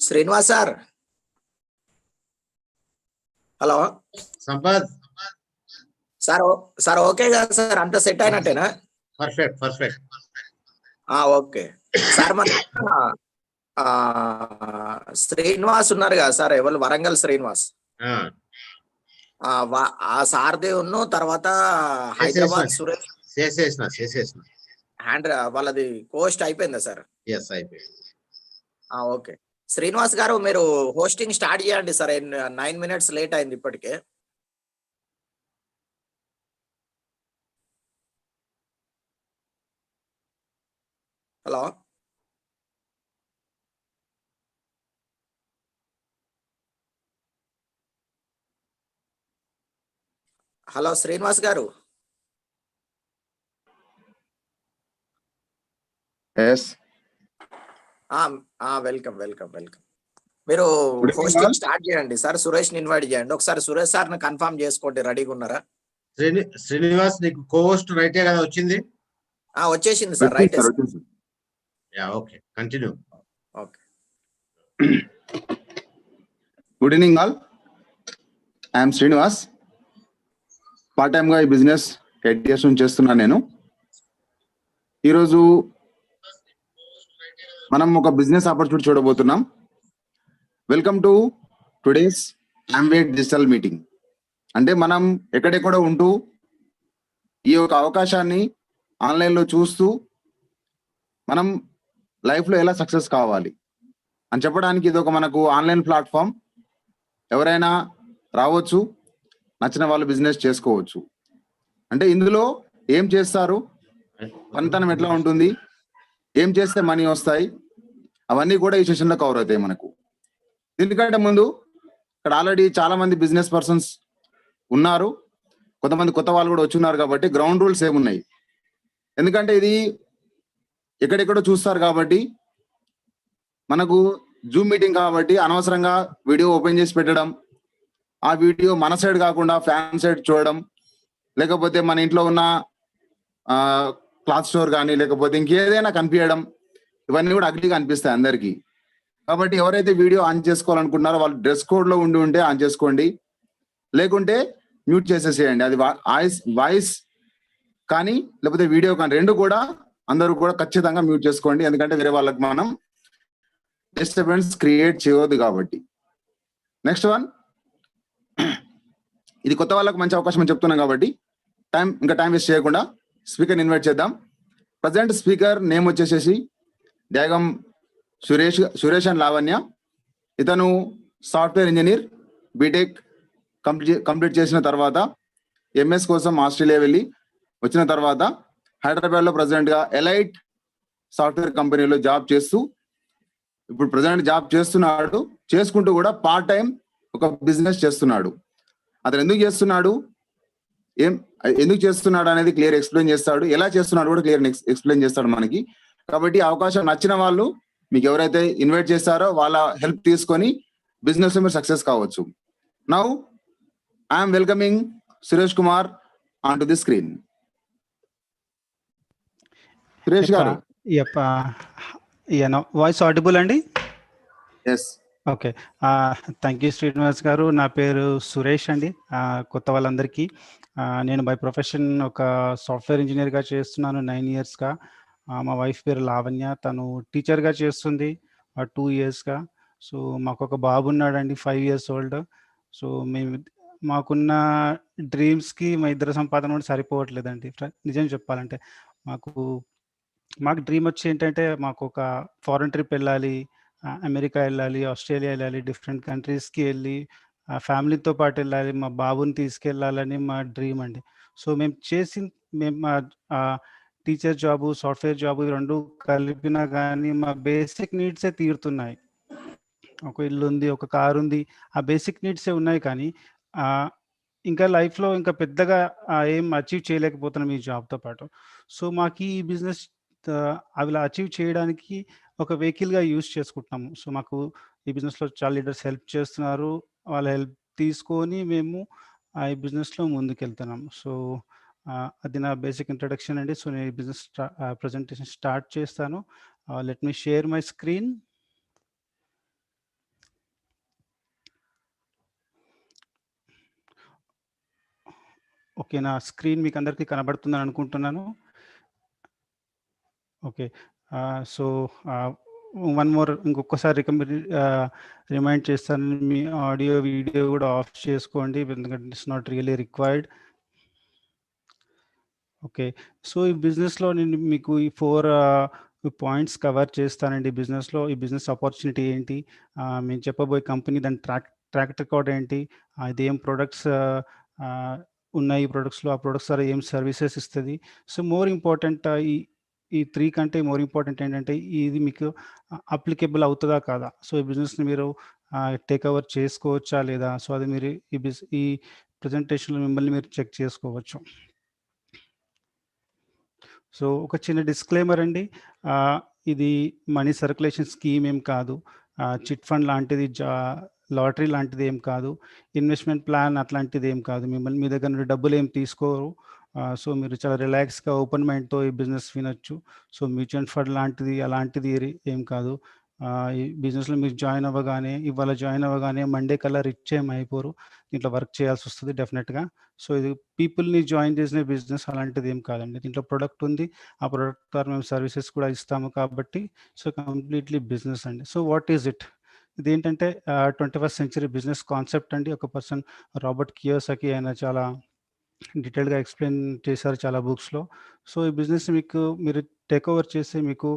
Srinivas sir, hello Sampath sir. Sir okay కదా sir, అంత set అయినట్టేనా? Perfect perfect. ఓకే సార్, మన శ్రీనివాస్ ఉన్నారు కదా సార్, ఎవరు? వరంగల్ శ్రీనివాస్. ఆ సార్దే ఉన్న తర్వాత హైదరాబాద్ సురేష్ చేసేసిన హ్యాండ్ వాళ్ళది పోస్ట్ అయిపోయిందా సార్? అయిపోయింది. ఓకే శ్రీనివాస్ గారు, మీరు హోస్టింగ్ స్టార్ట్ చేయండి సార్. 9 minutes లేట్ అయింది ఇప్పటికే. హలో హలో శ్రీనివాస్ గారు. Welcome welcome welcome. మీరు హోస్టింగ్ స్టార్ట్ చేయండి సార్. సురేష్ ని ఇన్వైట్ చేయండి. ఒకసారి సురేష్ సార్ ని కన్ఫర్మ్ చేసుకోండి, రెడీగా ఉన్నారా? శ్రీనివాస్, నీకు కోస్ట్ రైటే కదా వచ్చింది? వచ్చేసింది sir, right. Okay, continue. Okay. Good evening all. I am Srinivas. Part టైమ్గా ఈ బిజినెస్ 8 years నుంచి చేస్తున్నాను నేను. ఈరోజు మనం ఒక బిజినెస్ ఆపర్చునిటీ చూడబోతున్నాం. Welcome to today's ambient digital meeting. అంటే మనం ఎక్కడెక్కడ ఉంటూ ఈ యొక్క అవకాశాన్ని ఆన్లైన్లో చూస్తూ మనం లైఫ్లో ఎలా సక్సెస్ కావాలి అని చెప్పడానికి ఇది ఒక మనకు ఆన్లైన్ ప్లాట్ఫామ్. ఎవరైనా రావచ్చు, నచ్చిన వాళ్ళు బిజినెస్ చేసుకోవచ్చు. అంటే ఇందులో ఏం చేస్తారు, పనితనం ఎట్లా ఉంటుంది, ఏం చేస్తే మనీ వస్తాయి, అవన్నీ కూడా ఈ సెషన్లో కవర్ అవుతాయి మనకు. దీనికంటే ముందు ఇక్కడ ఆల్రెడీ చాలా మంది బిజినెస్ పర్సన్స్ ఉన్నారు, కొంతమంది కొత్త వాళ్ళు కూడా వచ్చున్నారు. కాబట్టి గ్రౌండ్ రూల్స్ ఏమున్నాయి, ఎందుకంటే ఇది ఎక్కడెక్కడో చూస్తారు కాబట్టి మనకు జూమ్ మీటింగ్ కాబట్టి అనవసరంగా వీడియో ఓపెన్ చేసి పెట్టడం, ఆ వీడియో మన సైడ్ కాకుండా ఫ్యాన్ సైడ్ చూడడం, లేకపోతే మన ఇంట్లో ఉన్న క్లాత్ స్టోర్ కానీ లేకపోతే ఇంకేదైనా కనిపించడం, ఇవన్నీ కూడా అగ్లీగా అనిపిస్తాయి అందరికీ. కాబట్టి ఎవరైతే వీడియో ఆన్ చేసుకోవాలనుకుంటున్నారో వాళ్ళు డ్రెస్ కోడ్లో ఉంటే ఆన్ చేసుకోండి, లేకుంటే మ్యూట్ చేసేసేయండి. అది వాయిస్ కానీ లేకపోతే వీడియో కానీ రెండు కూడా అందరూ కూడా ఖచ్చితంగా మ్యూట్ చేసుకోండి, ఎందుకంటే వేరే వాళ్ళకి మనం డిస్టర్బెన్స్ క్రియేట్ చేయవద్దు కాబట్టి. నెక్స్ట్ వన్, ఇది కొత్త వాళ్ళకి మంచి అవకాశం అని చెప్తున్నాం కాబట్టి ఇంకా టైం వేస్ట్ చేయకుండా స్పీకర్ని ఇన్వైట్ చేద్దాం. ప్రజెంట్ స్పీకర్ నేమ్ వచ్చేసేసి డ్యాగం సురేష్ అండ్ లావణ్య. ఇతను సాఫ్ట్వేర్ ఇంజనీర్, బీటెక్ కంప్లీట్ చేసిన తర్వాత ఎంఎస్ కోసం ఆస్ట్రేలియా వెళ్ళి వచ్చిన తర్వాత హైదరాబాద్లో ప్రజెంట్గా ఎలైట్ సాఫ్ట్వేర్ కంపెనీలో జాబ్ చేస్తూ ఇప్పుడు ప్రజెంట్ జాబ్ చేస్తున్నాడు. చేసుకుంటూ కూడా పార్ట్ టైం ఒక బిజినెస్ చేస్తున్నాడు. అతను ఎందుకు చేస్తున్నాడు అనేది క్లియర్ ఎక్స్ప్లెయిన్ చేస్తాడు, ఎలా చేస్తున్నాడు కూడా క్లియర్ ఎక్స్ప్లెయిన్ చేస్తాడు మనకి. కాబట్టి అవకాశం నచ్చిన వాళ్ళు, మీకు ఎవరైతే ఇన్వైట్ చేస్తారో వాళ్ళ హెల్ప్ తీసుకొని బిజినెస్ లో మీరు సక్సెస్ కావచ్చు. Now I'm welcoming Suresh Kumar on to the screen. Suresh garu, voice audible అండి? Yes. Okay, thank you Srinivas garu. నా పేరు సురేష్ అండి. కొత్త వాళ్ళందరికీ, నేను బై ప్రొఫెషన్ ఒక సాఫ్ట్వేర్ ఇంజనీర్గా చేస్తున్నాను 9 yearsగా. మా వైఫ్ పేరు లావణ్య, తను టీచర్గా చేస్తుంది 2 yearsగా. సో మాకు ఒక బాబు ఉన్నాడండి, 5 years old. సో మాకున్న డ్రీమ్స్కి మా ఇద్దరు సంపాదన కూడా సరిపోవట్లేదండి నిజం చెప్పాలంటే. మాకు డ్రీమ్ వచ్చి ఏంటంటే, మాకు ఒక ఫారెన్ ట్రిప్ వెళ్ళాలి, అమెరికా వెళ్ళాలి, ఆస్ట్రేలియా వెళ్ళాలి, డిఫరెంట్ కంట్రీస్కి వెళ్ళి ఫ్యామిలీతో పాటు వెళ్ళాలి, మా బాబుని తీసుకెళ్ళాలని మా డ్రీమ్ అండి. సో మేము మా టీచర్ జాబు, సాఫ్ట్వేర్ జాబు రెండు కలిపినా కానీ మా బేసిక్ నీడ్సే తీరుతున్నాయి. ఒక ఇల్లు ఉంది, ఒక కారు ఉంది, ఆ బేసిక్ నీడ్సే ఉన్నాయి. కానీ ఇంకా లైఫ్లో ఇంకా పెద్దగా ఏం అచీవ్ చేయలేకపోతున్నాం ఈ జాబ్తో పాటు. సో మాకు ఈ బిజినెస్ అవి అచీవ్ చేయడానికి ఒక వెహికల్గా యూజ్ చేసుకుంటున్నాము. సో మాకు ఈ బిజినెస్లో చాలా లీడర్స్ హెల్ప్ చేస్తున్నారు, వాళ్ళ హెల్ప్ తీసుకొని మేము ఈ బిజినెస్లో ముందుకెళ్తున్నాము. సో అది నా బేసిక్ ఇంట్రడక్షన్ అండి. సో నేను ఈ బిజినెస్ ప్రజెంటేషన్ స్టార్ట్ చేస్తాను. Let me share my screen. Okay, నా స్క్రీన్ మీకు అందరికీ కనబడుతుందని అనుకుంటున్నాను. ఓకే, సో వన్ మోర్, ఇంకొకసారి రిమైండ్ చేస్తాను, మీ ఆడియో వీడియో కూడా ఆఫ్ చేసుకోండి, ఎందుకంటే it's not really required. Okay, so ఈ బిజినెస్లో నేను మీకు ఈ 4 పాయింట్స్ కవర్ చేస్తానండి. బిజినెస్లో ఈ బిజినెస్ ఆపర్చునిటీ ఏంటి, మేము చెప్పబోయే కంపెనీ దాని ట్రాక్ రికార్డ్ ఏంటి, ఇది ఏం ప్రొడక్ట్స్ ఉన్నాయి, ఈ ప్రొడక్ట్స్లో ఆ ప్రొడక్ట్స్ ద్వారా ఏం సర్వీసెస్ ఇస్తుంది. సో మోర్ ఇంపార్టెంట్, ఈ 3 కంటే మోర్ ఇంపార్టెంట్ ఏంటంటే, ఇది మీకు అప్లికేబుల్ అవుతుందా కాదా, సో ఈ బిజినెస్ని మీరు టేక్ ఓవర్ చేసుకోవచ్చా లేదా, సో అది మీరు ఈ ప్రజెంటేషన్లో మిమ్మల్ని మీరు చెక్ చేసుకోవచ్చు. సో ఒక చిన్న డిస్క్లైమర్ అండి, ఇది మనీ సర్క్యులేషన్ స్కీమ్ ఏం కాదు, చిట్ ఫండ్ లాంటిది, లాటరీ లాంటిది ఏం కాదు, ఇన్వెస్ట్మెంట్ ప్లాన్ అట్లాంటిది ఏం కాదు. మీ దగ్గర నుండి డబ్బులు ఏం తీసుకోరు. సో మీరు చాలా రిలాక్స్గా ఓపెన్ మైండ్తో ఈ బిజినెస్ వినొచ్చు. సో మ్యూచువల్ ఫండ్ లాంటిది అలాంటిది ఏం కాదు. ఈ బిజినెస్లో మీరు జాయిన్ అవ్వగానే ఇవాళ జాయిన్ అవ్వగానే మండే కల్లా రిచ్ ఏం అయిపోరు, దీంట్లో వర్క్ చేయాల్సి వస్తుంది డెఫినెట్గా. సో ఇది పీపుల్ని జాయిన్ చేసిన బిజినెస్ అలాంటిది ఏం కాదండి. దీంట్లో ప్రొడక్ట్ ఉంది, ఆ ప్రొడక్ట్ ద్వారా మేము సర్వీసెస్ కూడా ఇస్తాము కాబట్టి సో కంప్లీట్లీ బిజినెస్ అండి. So what is it? ఇదేంటంటే 21st సెంచరీ బిజినెస్ కాన్సెప్ట్ అండి. ఒక పర్సన్ రాబర్ట్ కియోసాకి ఆయన చాలా డీటెయిల్గా ఎక్స్ప్లెయిన్ చేశారు చాలా బుక్స్లో. సో ఈ బిజినెస్ మీరు టేక్ ఓవర్ చేస్తే మీకు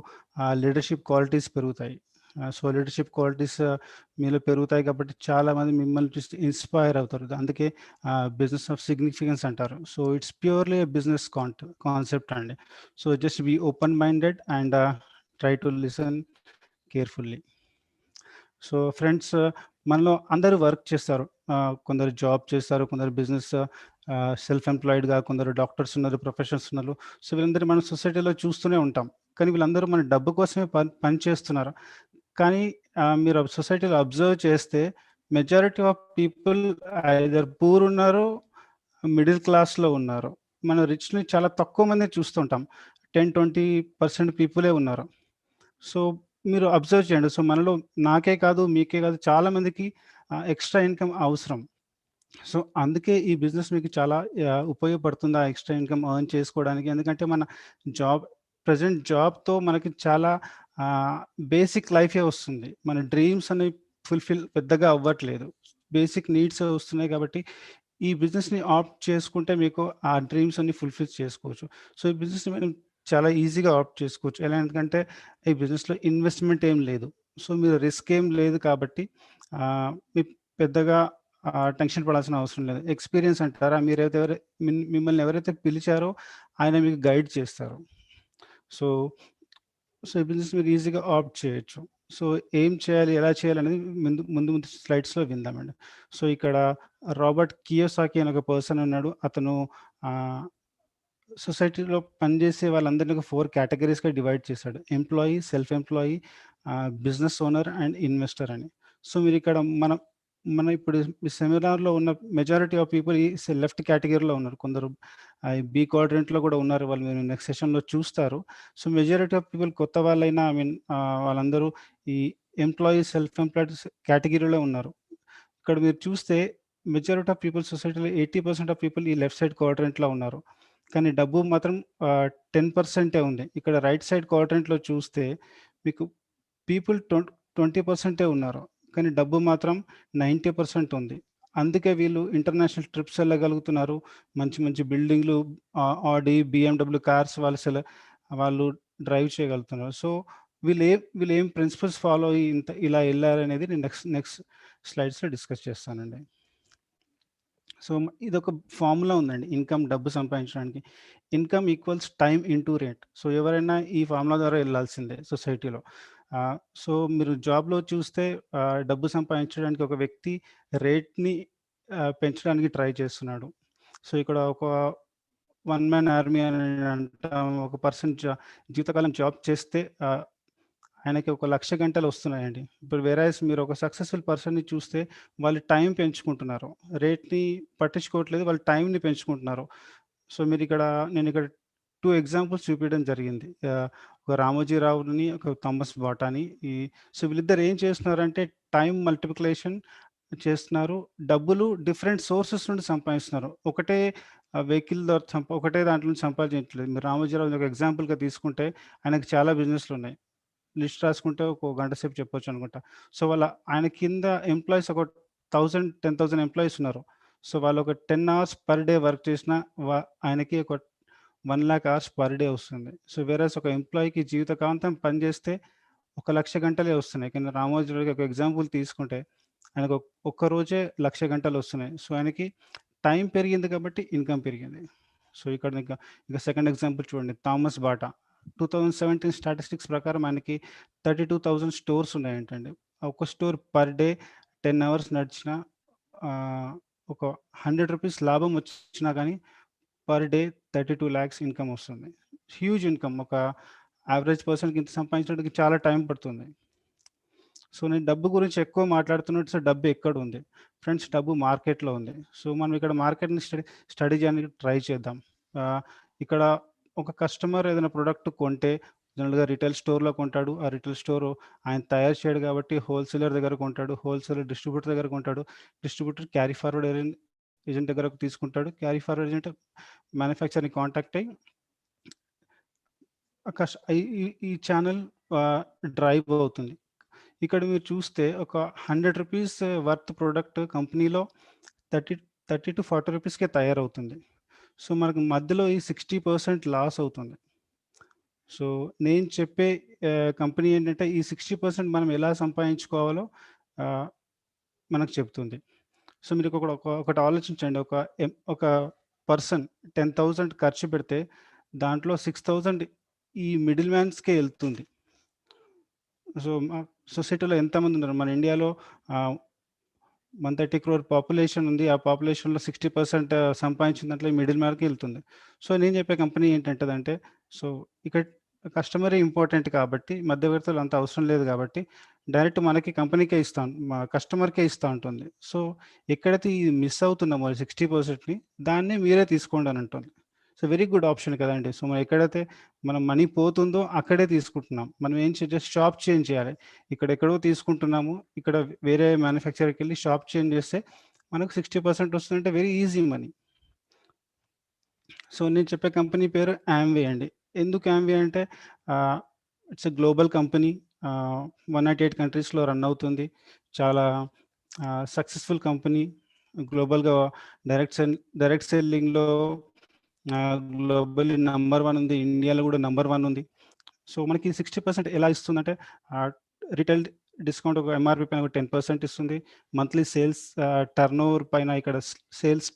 లీడర్షిప్ క్వాలిటీస్ పెరుగుతాయి. సో లీడర్షిప్ క్వాలిటీస్ మీలో పెరుగుతాయి కాబట్టి చాలామంది మిమ్మల్ని చూసి ఇన్స్పైర్ అవుతారు. అందుకే బిజినెస్ ఆఫ్ సిగ్నిఫికెన్స్ అంటారు. So it's purely business concept అండి. So just be open minded and try to listen carefully. So friends, మనలో అందరూ వర్క్ చేస్తారు. కొందరు జాబ్ చేస్తారు, కొందరు బిజినెస్ సెల్ఫ్ ఎంప్లాయిడ్గా, కొందరు డాక్టర్స్ ఉన్నారు, ప్రొఫెషనల్స్ ఉన్నారు. సో వీళ్ళందరూ మనం సొసైటీలో చూస్తూనే ఉంటాం. కానీ వీళ్ళందరూ మన డబ్బు కోసమే పని చేస్తున్నారు. కానీ మీరు సొసైటీలో అబ్జర్వ్ చేస్తే majority of people either poor ఉన్నారు, మిడిల్ క్లాస్లో ఉన్నారు. మనం రిచ్ని చాలా తక్కువ మంది చూస్తుంటాం. 10-20% పీపులే ఉన్నారు. సో మీరు అబ్జర్వ్ చేయండి. సో మనలో నాకే కాదు, మీకే కాదు, చాలా మందికి ఎక్స్ట్రా ఇన్కమ్ అవసరం. సో అందుకే ఈ బిజినెస్ మీకు చాలా ఉపయోగపడుతుంది ఆ ఎక్స్ట్రా ఇన్కమ్ ఎర్న్ చేసుకోవడానికి. ఎందుకంటే మన ప్రజెంట్ జాబ్తో మనకి చాలా బేసిక్ లైఫే వస్తుంది. మన డ్రీమ్స్ అనేవి ఫుల్ఫిల్ పెద్దగా అవ్వట్లేదు, బేసిక్ నీడ్స్ వస్తున్నాయి. కాబట్టి ఈ బిజినెస్ని ఆప్ట్ చేసుకుంటే మీకు ఆ డ్రీమ్స్ అన్ని ఫుల్ఫిల్ చేసుకోవచ్చు. సో ఈ బిజినెస్ని మనం చాలా ఈజీగా ఆప్ట్ చేసుకోవచ్చు. ఎలా ఎందుకంటే ఈ బిజినెస్లో ఇన్వెస్ట్మెంట్ ఏం లేదు, సో మీరు రిస్క్ ఏం లేదు కాబట్టి మీ పెద్దగా టెన్షన్ పడాల్సిన అవసరం లేదు. ఎక్స్పీరియన్స్ అంటారా, మిమ్మల్ని ఎవరైతే పిలిచారో ఆయన మీకు గైడ్ చేస్తారు. సో ఈ బిజినెస్ మీరు ఈజీగా ఆప్ట్ చేయొచ్చు. సో ఏం చేయాలి, ఎలా చేయాలి అనేది ముందు స్లైడ్స్లో విందామండి. సో ఇక్కడ రాబర్ట్ కియోసాకి అనే ఒక పర్సన్ ఉన్నాడు. అతను సొసైటీలో పనిచేసే వాళ్ళందరినీ ఒక 4 కేటగిరీస్గా డివైడ్ చేశాడు: employee, self employee, business owner and investor అని. సో మీరు ఇక్కడ మన ఇప్పుడు సెమినార్లో ఉన్న మెజారిటీ ఆఫ్ పీపుల్ ఈ లెఫ్ట్ కేటగిరీలో ఉన్నారు. కొందరు బి క్వాడ్రెంట్లో కూడా ఉన్నారు, వాళ్ళు మీరు నెక్స్ట్ సెషన్లో చూస్తారు. సో మెజారిటీ ఆఫ్ పీపుల్ కొత్త వాళ్ళైనా వాళ్ళందరూ ఈ ఎంప్లాయీ, సెల్ఫ్ ఎంప్లాయిడ్ కేటగిరీలో ఉన్నారు. ఇక్కడ మీరు చూస్తే మెజారిటీ ఆఫ్ పీపుల్ సొసైటీలో 80% ఆఫ్ పీపుల్ ఈ లెఫ్ట్ సైడ్ క్వాడ్రెంట్లో ఉన్నారు. కానీ డబ్బు మాత్రం 10% ఉంది. ఇక్కడ రైట్ సైడ్ క్వాడ్రెంట్లో చూస్తే మీకు పీపుల్ 20% ఉన్నారు, కానీ డబ్బు మాత్రం 90% ఉంది. అందుకే వీళ్ళు ఇంటర్నేషనల్ ట్రిప్స్ వెళ్ళగలుగుతున్నారు, మంచి మంచి బిల్డింగ్లు, ఆడి, BMW కార్స్ వాళ్ళు డ్రైవ్ చేయగలుగుతున్నారు. సో వీళ్ళు ఏం ప్రిన్సిపల్స్ ఫాలో అయ్యి ఇలా వెళ్ళారనేది నేను నెక్స్ట్ స్లైడ్స్లో డిస్కస్ చేస్తానండి. సో ఇదొక ఫార్ములా ఉందండి డబ్బు సంపాదించడానికి. Income equals time into rate. So ఎవరైనా ఈ ఫార్ములా ద్వారా వెళ్ళాల్సిందే సొసైటీలో. సో మీరు జాబ్లో చూస్తే డబ్బు సంపాదించడానికి ఒక వ్యక్తి రేట్ని పెంచడానికి ట్రై చేస్తున్నాడు. సో ఇక్కడ ఒక 1 మ్యాన్ ఆర్మీ అని అంటాం. ఒక పర్సన్ జీవితకాలం జాబ్ చేస్తే ఆయనకి 1,00,000 గంటలు వస్తున్నాయండి. ఇప్పుడు వేరేస్ మీరు ఒక సక్సెస్ఫుల్ పర్సన్ని చూస్తే వాళ్ళు టైం పెంచుకుంటున్నారు, రేట్ని పట్టించుకోవట్లేదు, వాళ్ళు టైంని పెంచుకుంటున్నారు. సో నేను ఇక్కడ 2 ఎగ్జాంపుల్స్ చూపించడం జరిగింది. ఒక రామోజీరావుని, ఒక థామస్ బాటాని. సో వీళ్ళిద్దరు ఏం చేస్తున్నారంటే టైం మల్టిప్లికేషన్ చేస్తున్నారు, డబ్బులు డిఫరెంట్ సోర్సెస్ నుండి సంపాదిస్తున్నారు. ఒకటే వెహికల్ ద్వారా ఒకటే దాంట్లో నుంచి సంపాదించట్లేదు. మీరు రామోజీరావు ఒక ఎగ్జాంపుల్గా తీసుకుంటే ఆయనకు చాలా బిజినెస్లు ఉన్నాయి, లిస్ట్ రాసుకుంటే ఒక గంట సేపు చెప్పొచ్చు అనుకుంటా. సో ఆయన కింద ఎంప్లాయీస్ ఒక 10,000 ఎంప్లాయీస్ ఉన్నారు. సో వాళ్ళు ఒక 10 hours పర్ డే వర్క్ చేసినా ఆయనకి ఒక 1 lakh hours పర్ డే వస్తుంది. సో వేరేస్ ఒక ఎంప్లాయీకి జీవితకాంతం పనిచేస్తే 1,00,000 గంటలే వస్తున్నాయి. కానీ రామోజీరావుకి ఒక ఎగ్జాంపుల్ తీసుకుంటే ఆయనకు ఒక్క రోజే 1,00,000 గంటలు వస్తున్నాయి. సో ఆయనకి టైం పెరిగింది కాబట్టి ఇన్కమ్ పెరిగింది. సో ఇక్కడ ఇంకా సెకండ్ ఎగ్జాంపుల్ చూడండి, థామస్ బాటా. 2017 స్టాటిస్టిక్స్ ప్రకారం ఆయనకి 32,000 స్టోర్స్ ఉన్నాయంటండి. ఒక స్టోర్ పర్ డే 10 hours నడిచిన ఒక 100 రూపీస్ లాభం వచ్చినా కానీ పర్ డే 32 lakhs ఇన్కమ్ వస్తుంది. Huge income. ఒక యావరేజ్ పర్సన్కి ఇంత సంపాదించడానికి చాలా టైం పడుతుంది. సో నేను డబ్బు గురించి ఎక్కువ మాట్లాడుతున్నట్టు. సో డబ్బు ఎక్కడ ఉంది ఫ్రెండ్స్? డబ్బు మార్కెట్లో ఉంది. సో మనం ఇక్కడ మార్కెట్ని స్టడీ చేయడానికి ట్రై చేద్దాం. ఇక్కడ ఒక కస్టమర్ ఏదైనా ప్రొడక్ట్ కొంటే జనరల్గా రిటైల్ స్టోర్లో కొంటాడు. ఆ రిటైల్ స్టోర్ ఆయన తయారు చేయడు కాబట్టి హోల్సేలర్ దగ్గర కొంటాడు. హోల్సేలర్ డిస్ట్రిబ్యూటర్ దగ్గర కొంటాడు. డిస్ట్రిబ్యూటర్ క్యారీ ఫార్వర్డ్ ఏజెంట్ దగ్గర తీసుకుంటాడు. క్యారీ ఫార్వర్డ్ ఏజెంట్ మ్యానుఫ్యాక్చర్ని కాంటాక్ట్ అయ్యి ఈ ఛానల్ డ్రైవ్ అవుతుంది. ఇక్కడ మీరు చూస్తే ఒక 100 రూపీస్ వర్త్ ప్రోడక్ట్ కంపెనీలో 30 to 40 రూపీస్కే తయారవుతుంది. సో మనకు మధ్యలో ఈ 60% లాస్ అవుతుంది. సో నేను చెప్పే కంపెనీ ఏంటంటే ఈ 60% మనం ఎలా సంపాదించుకోవాలో మనకు చెప్తుంది. సో మీరు ఒకటి ఆలోచించండి. ఒక పర్సన్ 10,000 ఖర్చు పెడితే దాంట్లో 6,000 ఈ మిడిల్ మ్యాన్స్కే వెళ్తుంది. సో మా సొసైటీలో ఎంతమంది ఉన్నారు? మన ఇండియాలో 130 crore పాపులేషన్ ఉంది. ఆ పాపులేషన్లో 60% సంపాదించిన దాంట్లో మిడిల్ మ్యాన్కి వెళ్తుంది. సో నేను చెప్పే కంపెనీ ఏంటంటే సో ఇక్కడ కస్టమరే ఇంపార్టెంట్ కాబట్టి మధ్యవర్తులు అంత అవసరం లేదు కాబట్టి డైరెక్ట్ మనకి కంపెనీకే మా కస్టమర్కే ఇస్తూ ఉంటుంది. సో ఎక్కడైతే ఇది మిస్ అవుతున్నామో 60%ని దాన్ని మీరే తీసుకోండి అని అంటుంది. సో వెరీ గుడ్ ఆప్షన్ కదండి. సో మనం ఎక్కడైతే మనం మనీ పోతుందో అక్కడే తీసుకుంటున్నాం. మనం ఏం జస్ట్ షాప్ చేంజ్ చేయాలి. ఎక్కడో తీసుకుంటున్నాము, ఇక్కడ వేరే మ్యానుఫ్యాక్చర్కి వెళ్ళి షాప్ చేంజ్ చేస్తే మనకు 60% వస్తుందంటే వెరీ ఈజీ మనీ. సో నేను చెప్పే కంపెనీ పేరు యామ్వే అండి. ఎందుకు యామ్వే అంటే ఇట్స్ ఎ గ్లోబల్ కంపెనీ. 198 కంట్రీస్లో రన్ అవుతుంది. చాలా సక్సెస్ఫుల్ కంపెనీ. గ్లోబల్గా డైరెక్ట్ సెల్లింగ్లో గ్లోబల్లీ నంబర్ 1 ఉంది. ఇండియాలో కూడా నంబర్ 1 ఉంది. సో మనకి 60% ఎలా ఇస్తుందంటే రిటైల్ డిస్కౌంట్ ఒక ఎంఆర్పి పైన 10% ఇస్తుంది. మంత్లీ సేల్స్ టర్నోవర్ పైన ఇక్కడ సేల్స్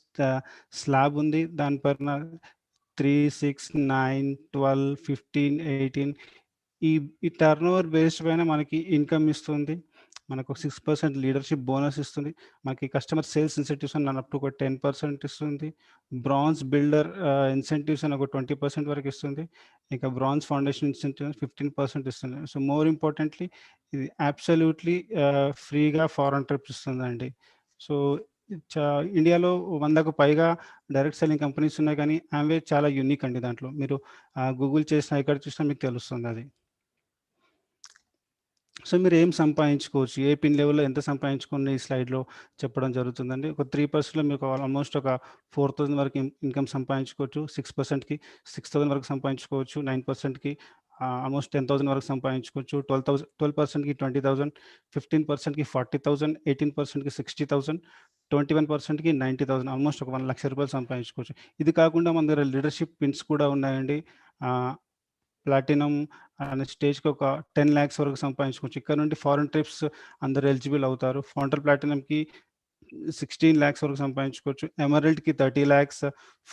స్లాబ్ ఉంది. దానిపైన 3, 6, 9, 12, 15, 18 ఈ టర్నోవర్ బేస్డ్ పైన మనకి ఇన్కమ్ ఇస్తుంది. మనకు 6% లీడర్షిప్ బోనస్ ఇస్తుంది. మనకి కస్టమర్ సేల్స్ ఇన్సెంటివ్స్ అని అప్ టు ఒక 10% ఇస్తుంది. బ్రాంజ్ బిల్డర్ ఇన్సెంటివ్స్ అని ఒక 20% వరకు ఇస్తుంది. ఇంకా బ్రాంజ్ ఫౌండేషన్ ఇన్సెంటివ్స్ 15% ఇస్తుంది. సో మోర్ ఇంపార్టెంట్లీ ఇది అబ్సల్యూట్లీ ఫ్రీగా ఫారెన్ ట్రిప్స్ ఇస్తుందండి. సో ఇండియాలో 100కు పైగా డైరెక్ట్ సెల్లింగ్ కంపెనీస్ ఉన్నాయి, కానీ యామ్వే చాలా యూనిక్ అండి. దాంట్లో మీరు గూగుల్ చేసినా ఎక్కడ చూసినా మీకు తెలుస్తుంది అది. సో మీరు ఏం సంపాదించుకోవచ్చు, ఏ పిన్ లెవెల్లో ఎంత సంపాదించుకుని ఈ స్లైడ్లో చెప్పడం జరుగుతుందండి. ఒక 3%లో మీకు ఆల్మోస్ట్ ఒక 4,000 వరకు ఇన్కమ్ సంపాదించుకోవచ్చు. 6%కి 6,000 వరకు సంపాదించుకోవచ్చు. 9%కి ఆల్మోస్ట్ 10,000 వరకు సంపాదించుకోవచ్చు. 12%కి 20,000, 15%కి 40,000, 18%కి 60,000, 21%కి 90,000, ఆల్మోస్ట్ ఒక 1,00,000 రూపాయలు సంపాదించుకోవచ్చు. ఇది కాకుండా మన దగ్గర లీడర్షిప్ పిన్స్ కూడా ఉన్నాయండి. ప్లాటినం అనే స్టేజ్కి ఒక 10 lakhs వరకు సంపాదించుకోవచ్చు. ఇక్కడ నుండి ఫారెన్ ట్రిప్స్ అందరు ఎలిజిబుల్ అవుతారు. ఫౌండర్ ప్లాటినంకి 16 lakhs వరకు సంపాదించుకోవచ్చు. ఎమరల్డ్కి 30 lakhs,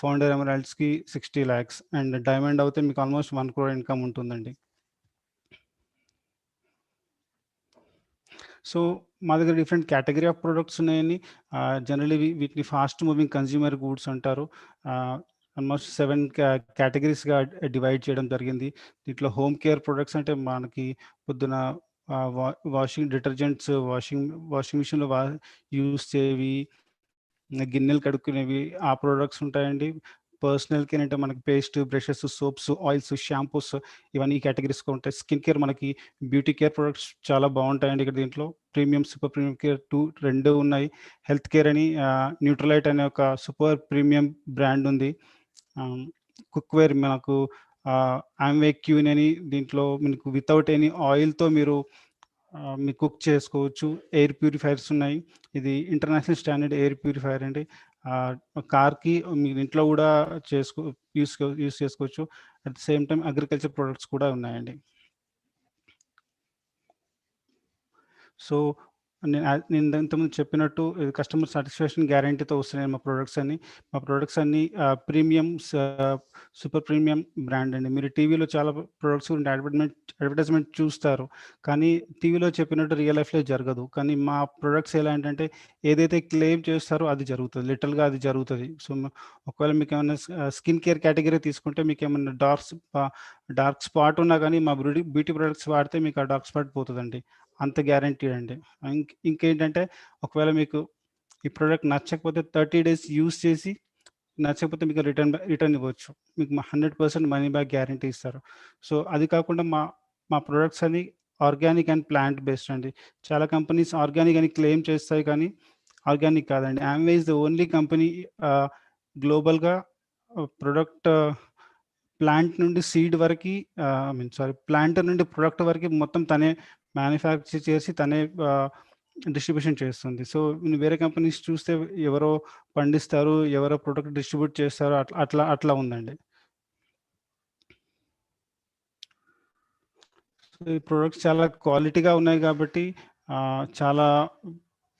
ఫౌండర్ ఎమరల్డ్స్కి 60 lakhs, అండ్ డైమండ్ అయితే మీకు ఆల్మోస్ట్ 1 crore ఇన్కమ్ ఉంటుందండి. సో మా దగ్గర డిఫరెంట్ కేటగిరీ ఆఫ్ ప్రొడక్ట్స్ ఉన్నాయని. జనరలీ వీటిని ఫాస్ట్ మూవింగ్ కన్జ్యూమర్ గూడ్స్ అంటారు. ఆల్మోస్ట్ 7 కేటగిరీస్గా డివైడ్ చేయడం జరిగింది. దీంట్లో హోమ్ కేర్ ప్రొడక్ట్స్ అంటే మనకి పొద్దున వాషింగ్ డిటర్జెంట్స్, వాషింగ్ మిషన్లో యూస్ చేవి, గిన్నెలు కడుక్కునేవి, ఆ ప్రొడక్ట్స్ ఉంటాయండి. పర్సనల్ కేర్ అంటే మనకి paste, brushes, soaps, oils, shampoos ఇవన్నీ కేటగిరీస్గా ఉంటాయి. స్కిన్ కేర్ మనకి బ్యూటీ కేర్ ప్రొడక్ట్స్ చాలా బాగుంటాయండి. ఇక్కడ దీంట్లో ప్రీమియం, సూపర్ ప్రీమియం కేర్ 2 ఉన్నాయి. హెల్త్ కేర్ అని న్యూట్రలైట్ అనే ఒక సూపర్ ప్రీమియం బ్రాండ్ ఉంది. కుక్వేర్ మనకు యామ్వే క్యూన్ అని, దీంట్లో మీకు వితౌట్ ఎనీ ఆయిల్తో మీరు కుక్ చేసుకోవచ్చు. ఎయిర్ ప్యూరిఫైయర్స్ ఉన్నాయి. ఇది ఇంటర్నేషనల్ స్టాండర్డ్ ఎయిర్ ప్యూరిఫైయర్ అండి. కార్కి మీరు ఇంట్లో కూడా యూస్ చేసుకోవచ్చు. At the same time agriculture products కూడా ఉన్నాయండి. సో నేను ఇంతకుముందు చెప్పినట్టు కస్టమర్ సాటిస్ఫాక్షన్ గ్యారంటీతో వస్తున్నాయి మా ప్రొడక్ట్స్ అన్ని ప్రీమియం, సూపర్ ప్రీమియం బ్రాండ్ అండి. మీరు టీవీలో చాలా ప్రొడక్ట్స్ గురించి అడ్వర్టైజ్మెంట్ చూస్తారు, కానీ టీవీలో చెప్పినట్టు రియల్ లైఫ్లో జరగదు. కానీ మా ప్రొడక్ట్స్ ఎలా ఏంటంటే ఏదైతే క్లెయిమ్ చేస్తారో అది జరుగుతుంది, లిటరల్గా అది జరుగుతుంది. సో ఒకవేళ మీకు ఏమైనా స్కిన్ కేర్ కేటగిరీ తీసుకుంటే మీకు ఏమైనా డార్క్ స్పాట్ ఉన్నా కానీ మా బ్యూటీ ప్రొడక్ట్స్ వాడితే మీకు ఆ డార్క్ స్పాట్ పోతుందండి. అంత గ్యారంటీ అండి. ఇంకేంటంటే ఒకవేళ మీకు ఈ ప్రోడక్ట్ నచ్చకపోతే 30 days యూస్ చేసి నచ్చకపోతే మీకు రిటర్న్ ఇవ్వచ్చు. మీకు 100% మనీ బ్యాక్ గ్యారంటీ ఇస్తారు. సో అది కాకుండా మా ప్రొడక్ట్స్ అన్ని ఆర్గానిక్ అండ్ ప్లాంట్ బేస్డ్ అండి. చాలా కంపెనీస్ ఆర్గానిక్ అని క్లెయిమ్ చేస్తాయి కానీ ఆర్గానిక్ కాదండి. Amway is the only company గ్లోబల్‌గా ప్రొడక్ట్ ప్లాంట్ నుండి సీడ్ వరకి ప్లాంట్ నుండి ప్రొడక్ట్ వరకి మొత్తం తనే మ్యానుఫ్యాక్చర్ చేసి తనే డిస్ట్రిబ్యూషన్ చేస్తుంది. సో వేరే కంపెనీస్ చూస్తే ఎవరో పండిస్తారు, ఎవరో ప్రొడక్ట్ డిస్ట్రిబ్యూట్ చేస్తారు, అట్లా ఉందండి. సో ఈ ప్రొడక్ట్స్ చాలా క్వాలిటీగా ఉన్నాయి కాబట్టి చాలా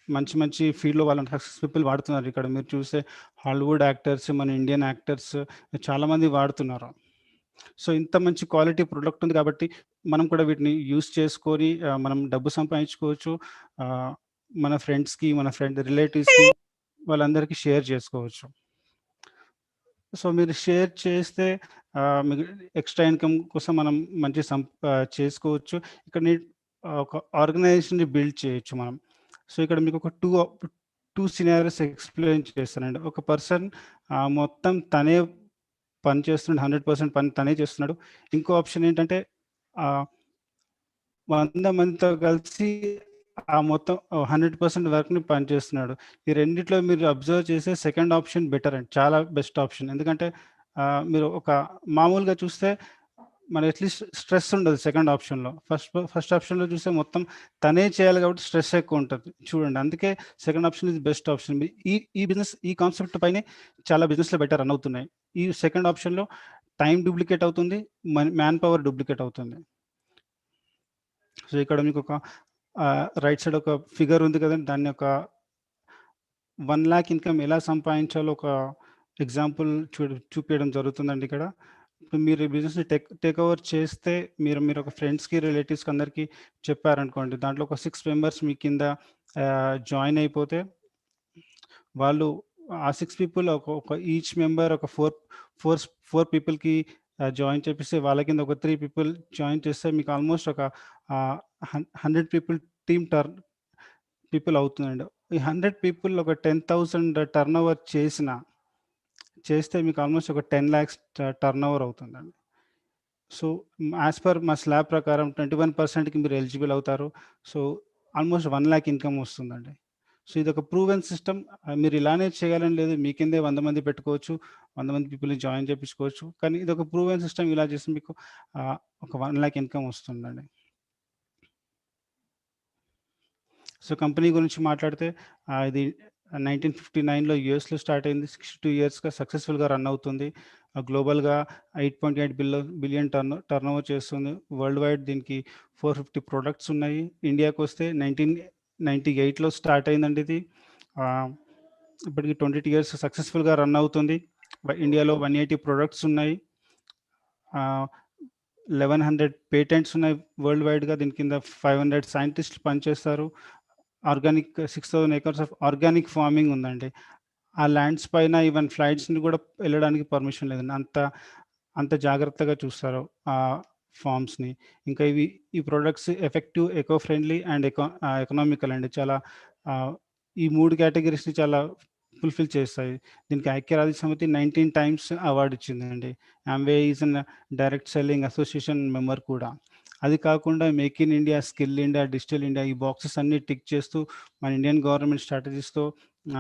మంచి ఫీల్డ్‌లో వాళ్ళని సక్సెస్ పీపుల్ వాడుతున్నారు. ఇక్కడ మీరు చూస్తే హాలీవుడ్ యాక్టర్స్, మన ఇండియన్ యాక్టర్స్ చాలామంది వాడుతున్నారు. సో ఇంత మంచి క్వాలిటీ ప్రొడక్ట్ ఉంది కాబట్టి మనం కూడా వీటిని యూజ్ చేసుకొని మనం డబ్బు సంపాదించుకోవచ్చు. మన ఫ్రెండ్స్‌కి, మన రిలేటివ్స్‌కి వాళ్ళందరికీ షేర్ చేసుకోవచ్చు. సో మీరు షేర్ చేస్తే మీకు ఎక్స్ట్రా ఇన్కమ్ కోసం మనం మంచి చేసుకోవచ్చు. ఇక్కడ ఒక ఆర్గనైజేషన్‌ని బిల్డ్ చేయొచ్చు మనం. సో ఇక్కడ మీకు ఒక 2 సినారియోస్ ఎక్స్‌ప్లెయిన్ చేస్తానండి. ఒక పర్సన్ మొత్తం తనే పని చేస్తున్నాడు, 100% పని తనే చేస్తున్నాడు. ఇంకో ఆప్షన్ ఏంటంటే 100 మందితో కలిసి మొత్తం 100% వర్క్‌ని పని చేస్తున్నాడు. ఈ రెండిట్లో మీరు అబ్జర్వ్ చేస్తే సెకండ్ ఆప్షన్ బెటర్ అండి. చాలా బెస్ట్ ఆప్షన్. ఎందుకంటే మీరు ఒక మామూలుగా చూస్తే మన అట్లీస్ట్ స్ట్రెస్ ఉండదు సెకండ్ ఆప్షన్‌లో. ఫస్ట్ ఆప్షన్‌లో చూస్తే మొత్తం తనే చేయాలి కాబట్టి స్ట్రెస్ ఎక్కువ ఉంటుంది. చూడండి అందుకే second option is best option. ఈ కాన్సెప్ట్ పైనే చాలా బిజినెస్‌లు బయట రన్ అవుతున్నాయి. ఈ సెకండ్ ఆప్షన్‌లో టైం డూప్లికేట్ అవుతుంది, మ్యాన్ పవర్ డూప్లికేట్ అవుతుంది. సో ఇక్కడ మీకు ఒక రైట్ సైడ్ ఒక ఫిగర్ ఉంది కదండి, దాన్ని ఒక 1 లాక్ ఇన్కమ్ ఎలా సంపాదించాలో ఒక ఎగ్జాంపుల్ చూపించడం జరుగుతుందండి ఇక్కడ. ఇప్పుడు మీరు ఈ బిజినెస్‌ని టేక్ ఓవర్ చేస్తే మీరు ఒక ఫ్రెండ్స్‌కి, రిలేటివ్స్‌కి అందరికీ చెప్పారనుకోండి. దాంట్లో ఒక 6 మెంబర్స్ మీ కింద జాయిన్ అయిపోతే వాళ్ళు ఆ 6 పీపుల్ ఒక ఈచ్ మెంబర్ ఒక 4 పీపుల్‌కి జాయిన్ చేపిస్తే వాళ్ళ కింద ఒక 3 పీపుల్ జాయిన్ చేస్తే మీకు ఆల్మోస్ట్ ఒక 100 పీపుల్ అవుతుందండి. ఈ 100 పీపుల్ ఒక 10,000 టర్న్ ఓవర్ చేస్తే మీకు ఆల్మోస్ట్ ఒక 10 lakhs టర్న్ ఓవర్ అవుతుందండి. సో యాజ్ పర్ మా స్లాబ్ ప్రకారం 21%కి మీరు ఎలిజిబుల్ అవుతారు. సో ఆల్మోస్ట్ 1 lakh ఇన్కమ్ వస్తుందండి. సో ఇదొక ప్రూవెన్ సిస్టమ్. మీరు ఇలానే చేయాలని లేదు, మీ కిందే 100 మంది పెట్టుకోవచ్చు, 100 మంది పీపుల్ని జాయిన్ చేపించుకోవచ్చు. కానీ ఇదొక ప్రూవెన్ సిస్టమ్. ఇలా చేస్తే మీకు ఒక 1 lakh ఇన్కమ్ వస్తుందండి. సో కంపెనీ గురించి మాట్లాడితే ఇది 1959లో యూఎస్‌లో స్టార్ట్ అయింది. 62 ఇయర్స్‌గా సక్సెస్‌ఫుల్‌గా రన్ అవుతుంది. గ్లోబల్‌గా 8.8 బిలియన్ టర్న్ ఓవర్ చేస్తుంది. వరల్డ్ వైడ్ దీనికి 450 ప్రొడక్ట్స్ ఉన్నాయి. ఇండియాకి వస్తే 1998లో స్టార్ట్ అయిందండి ఇది. ఇప్పటికి 22 ఇయర్స్ సక్సెస్‌ఫుల్‌గా రన్ అవుతుంది. ఇండియాలో 180 ప్రొడక్ట్స్ ఉన్నాయి. 1100 పేటెంట్స్ ఉన్నాయి వరల్డ్ వైడ్‌గా. దీని కింద 500 సైంటిస్టులు పనిచేస్తారు. 6,000 acres ఆఫ్ ఆర్గానిక్ ఫార్మింగ్ ఉందండి. ఆ ల్యాండ్స్ పైన ఈవెన్ ఫ్లైట్స్‌ని కూడా వెళ్ళడానికి పర్మిషన్ లేదండి. అంత జాగ్రత్తగా చూస్తారు ఆ ఫార్మ్స్‌ని. ఇంకా ఈ products effective, eco friendly and economical అండి. చాలా ఈ 3 కేటగిరీస్‌ని చాలా ఫుల్‌ఫిల్ చేస్తాయి. దీనికి ఐక్యరాజ్య సమితి 19 టైమ్స్ అవార్డు ఇచ్చిందండి. Amway is an direct selling association member కూడా. అది కాకుండా make in India, skill India, digital India ఈ బాక్సెస్ అన్నీ టిక్ చేస్తూ మన ఇండియన్ గవర్నమెంట్ స్ట్రాటజీస్‌తో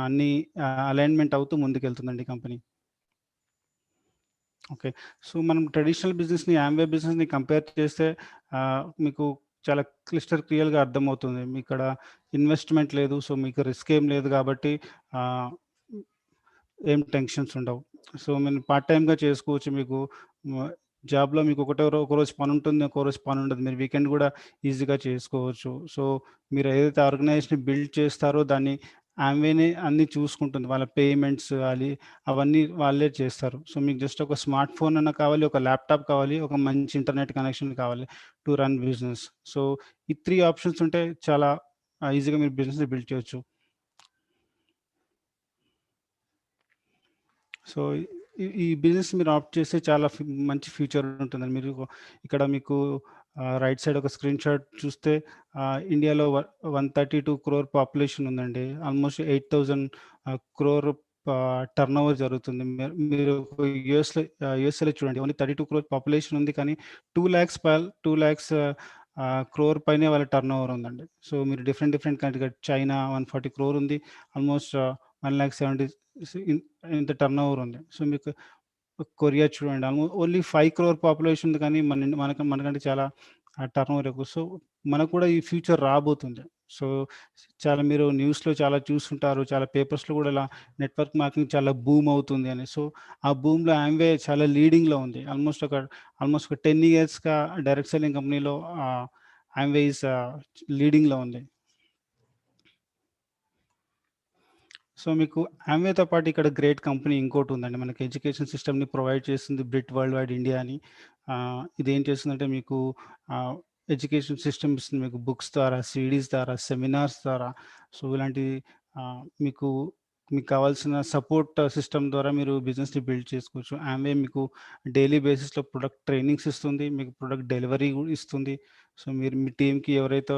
అన్నీ అలైన్‌మెంట్ అవుతూ ముందుకెళ్తుందండి కంపెనీ. ఓకే. సో మనం ట్రెడిషనల్ బిజినెస్‌ని, ఆమ్వే బిజినెస్‌ని కంపేర్ చేస్తే మీకు చాలా క్లియర్‌గా అర్థమవుతుంది. ఇక్కడ ఇన్వెస్ట్‌మెంట్ లేదు. సో మీకు రిస్క్ ఏం లేదు కాబట్టి ఏం టెన్షన్స్ ఉండవు. సో మీరు పార్ట్ టైమ్‌గా చేసుకోవచ్చు. మీకు జాబ్‌లో మీకు ఒకరోజు పని ఉంటుంది, ఒకరోజు పని ఉండదు. మీరు వీకెండ్ కూడా ఈజీగా చేసుకోవచ్చు. సో మీరు ఏదైతే ఆర్గనైజేషన్ బిల్డ్ చేస్తారో దాన్ని ఆమ్వేనే అన్నీ చూసుకుంటుంది. వాళ్ళ పేమెంట్స్ అవన్నీ వాళ్ళే చేస్తారు. సో మీకు జస్ట్ ఒక స్మార్ట్ ఫోన్ అన్నా కావాలి, ఒక ల్యాప్‌టాప్ కావాలి, ఒక మంచి ఇంటర్నెట్ కనెక్షన్ కావాలి టు రన్ బిజినెస్. సో ఈ 3 ఆప్షన్స్ ఉంటే చాలా ఈజీగా మీరు బిజినెస్‌ని బిల్డ్ చేయొచ్చు. సో ఈ బిజినెస్ మీరు ఆప్ట్ చేస్తే చాలా మంచి ఫ్యూచర్ ఉంటుందండి. మీరు ఇక్కడ మీకు రైట్ సైడ్ ఒక స్క్రీన్ షాట్ చూస్తే ఇండియాలో 132 crore పాపులేషన్ ఉందండి. ఆల్మోస్ట్ 8,000 crore టర్న్ ఓవర్ జరుగుతుంది. మీరు యూఎస్ఏలో చూడండి, ఓన్లీ 32 crore పాపులేషన్ ఉంది, కానీ 2 lakhs క్రోర్ పైనే వాళ్ళ టర్న్ ఓవర్ ఉందండి. సో మీరు డిఫరెంట్ కంట్రీ, చైనా 140 crore ఉంది, ఆల్మోస్ట్ 1,70,000 ఇంత టర్న్ ఓవర్ ఉంది. సో మీకు కొరియా చూడండి, ఓన్లీ 5 crore పాపులేషన్ ఉంది, కానీ మనకంటే చాలా టర్న్ ఓవర్ ఎక్కువ. సో మనకు కూడా ఈ ఫ్యూచర్ రాబోతుంది. సో చాలా మీరు న్యూస్లో చాలా చూస్తుంటారు, చాలా పేపర్స్లో కూడా ఇలా నెట్వర్క్ మార్కెటింగ్ చాలా బూమ్ అవుతుంది అని. సో ఆ బూమ్లో ఆమ్వే చాలా లీడింగ్లో ఉంది. ఆల్మోస్ట్ ఒక 10 yearsగా డైరెక్ట్ సెల్లింగ్ కంపెనీలో ఆమ్వే ఈస్ లీడింగ్లో ఉంది. సో మీకు ఆమ్వేతో పాటు ఇక్కడ గ్రేట్ కంపెనీ ఇంకోటి ఉందండి, మనకి ఎడ్యుకేషన్ సిస్టమ్ని ప్రొవైడ్ చేస్తుంది, బ్రిట్ వరల్డ్ వైడ్ ఇండియా అని. ఇది ఏం చేస్తుందంటే మీకు ఎడ్యుకేషన్ సిస్టమ్ ఇస్తుంది, మీకు బుక్స్ ద్వారా, సిడీస్ ద్వారా, సెమినార్స్ ద్వారా. సో ఇలాంటి మీకు కావాల్సిన సపోర్ట్ సిస్టమ్ ద్వారా మీరు బిజినెస్ని బిల్డ్ చేసుకోవచ్చు. ఆమె మీకు డైలీ బేసిస్లో ప్రొడక్ట్ ట్రైనింగ్స్ ఇస్తుంది, మీకు ప్రొడక్ట్ డెలివరీ ఇస్తుంది. సో మీరు మీ టీంకి ఎవరైతే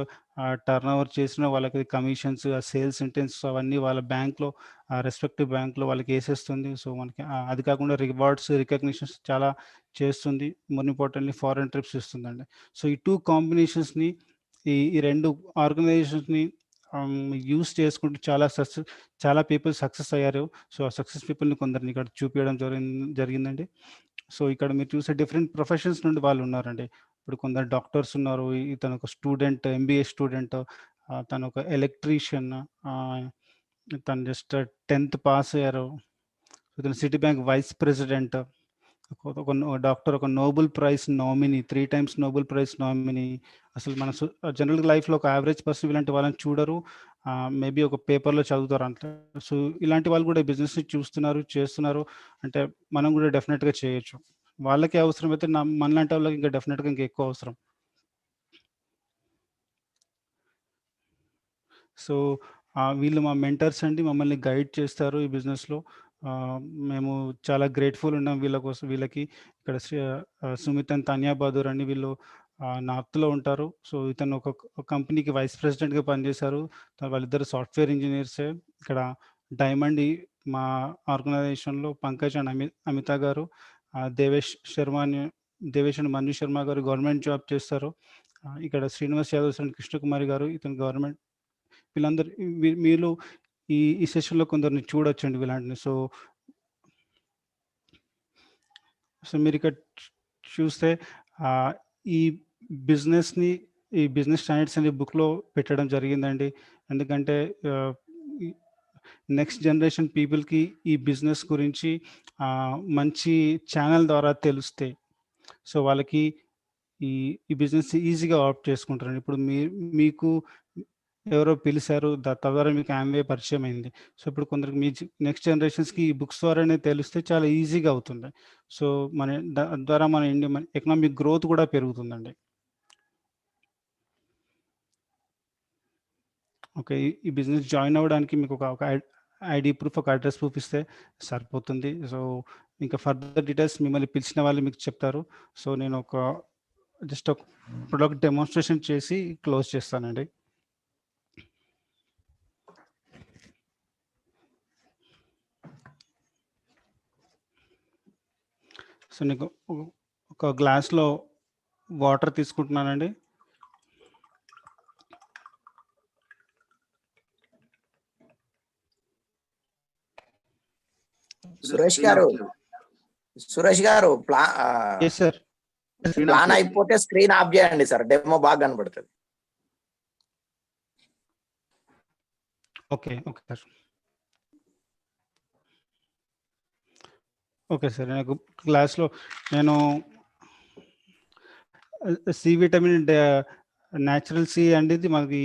టర్న్ ఓవర్ చేసినా వాళ్ళకి కమిషన్స్, సేల్స్ ఇంటెన్స్ అవన్నీ వాళ్ళ బ్యాంక్లో, రెస్పెక్టివ్ బ్యాంక్లో వాళ్ళకి వేసేస్తుంది. సో మనకి అది కాకుండా రివార్డ్స్, రికగ్నిషన్స్ చాలా చేస్తుంది. మోర్ ఇంపార్టెంట్లీ ఫారెన్ ట్రిప్స్ ఇస్తుందండి. సో ఈ 2 కాంబినేషన్స్ని, ఈ 2 ఆర్గనైజేషన్స్ని యూస్ చేసుకుంటూ చాలా పీపుల్ సక్సెస్ అయ్యారు. సో ఆ సక్సెస్ పీపుల్ని కొందరిని ఇక్కడ చూపించడం జరిగిందండి. సో ఇక్కడ మీరు చూసే డిఫరెంట్ ప్రొఫెషన్స్ నుండి వాళ్ళు ఉన్నారండి. ఇప్పుడు కొందరు డాక్టర్స్ ఉన్నారు, ఇతను ఒక స్టూడెంట్, ఎంబీఏ స్టూడెంట్, తను ఒక ఎలక్ట్రీషియన్, తను జస్ట్ 10th పాస్ అయ్యారు. ఇతను సిటీ బ్యాంక్ వైస్ ప్రెసిడెంట్, ఒక డాక్టర్, ఒక Nobel prize nominee, 3 times Nobel prize nominee. అసలు మన జనరల్ లైఫ్లో ఒక యావరేజ్ పర్సన్ ఇలాంటి వాళ్ళని చూడరు, మేబీ ఒక పేపర్లో చదువుతారు అంటే. సో ఇలాంటి వాళ్ళు కూడా బిజినెస్ని చేస్తున్నారు అంటే మనం కూడా డెఫినెట్గా చేయొచ్చు. వాళ్ళకే అవసరం అయితే మనలాంటి వాళ్ళకి ఇంకా డెఫినెట్గా ఇంకా ఎక్కువ అవసరం. సో వీళ్ళు మా మెంటర్స్ అండి, మమ్మల్ని గైడ్ చేస్తారు ఈ బిజినెస్లో. మేము చాలా గ్రేట్ఫుల్ ఉన్నాం వీళ్ళకి. ఇక్కడ సుమిత్ అండ్ తానియా బహదూర్ అని, వీళ్ళు నార్త్లో ఉంటారు. సో ఇతను ఒక కంపెనీకి వైస్ ప్రెసిడెంట్గా పనిచేశారు. వాళ్ళిద్దరు సాఫ్ట్వేర్ ఇంజనీర్సే. ఇక్కడ డైమండ్ మా ఆర్గనైజేషన్లో పంకజ్ అండ్ అమిత గారు, దేవేష్ అండ్ మను శర్మ గారు గవర్నమెంట్ జాబ్ చేస్తారు. ఇక్కడ శ్రీనివాస్ యాదవ్ అండ్ కృష్ణకుమారి గారు, ఇతను గవర్నమెంట్. వీళ్ళందరూ మీరు ఈ సెషన్లో కొందరిని చూడొచ్చండి వీళ్ళంటిని. సో మీరు ఇక్కడ చూస్తే ఈ బిజినెస్ స్టాండర్డ్స్ అనే బుక్లో పెట్టడం జరిగిందండి. ఎందుకంటే నెక్స్ట్ జనరేషన్ పీపుల్కి ఈ బిజినెస్ గురించి మంచి ఛానల్ ద్వారా తెలుస్తే, సో వాళ్ళకి ఈ బిజినెస్ ఈజీగా ఆప్ట్ చేసుకుంటారండి. ఇప్పుడు మీకు ఎవరో పిలిచారు, తద్వారా మీకు ఆమ్వే పరిచయం అయింది. సో ఇప్పుడు కొందరికి మీ నెక్స్ట్ జనరేషన్స్కి ఈ బుక్స్ ద్వారానే తెలిస్తే చాలా ఈజీగా అవుతుంది. సో ద్వారా మన ఎకనామిక్ గ్రోత్ కూడా పెరుగుతుందండి. ఓకే, ఈ బిజినెస్ జాయిన్ అవ్వడానికి మీకు ఒక ఐడి ప్రూఫ్, ఒక అడ్రస్ ప్రూఫ్ ఇస్తే సరిపోతుంది. సో ఇంకా ఫర్దర్ డీటెయిల్స్ మిమ్మల్ని పిలిచిన వాళ్ళు మీకు చెప్తారు. సో నేను జస్ట్ ఒక ప్రొడక్ట్ డెమోన్స్ట్రేషన్ చేసి క్లోజ్ చేస్తానండి. సో నీకు ఒక గ్లాస్లో వాటర్ తీసుకుంటున్నానండి. సురేష్ గారు ప్లాన్ అయిపోతే స్క్రీన్ ఆఫ్ చేయండి సార్, డెమో బాగా కనబడుతుంది. Okay sir. ఓకే సార్, నాకు క్లాస్లో నేను సి విటమిన్ న్యాచురల్ సి అండి, ఇది మనకి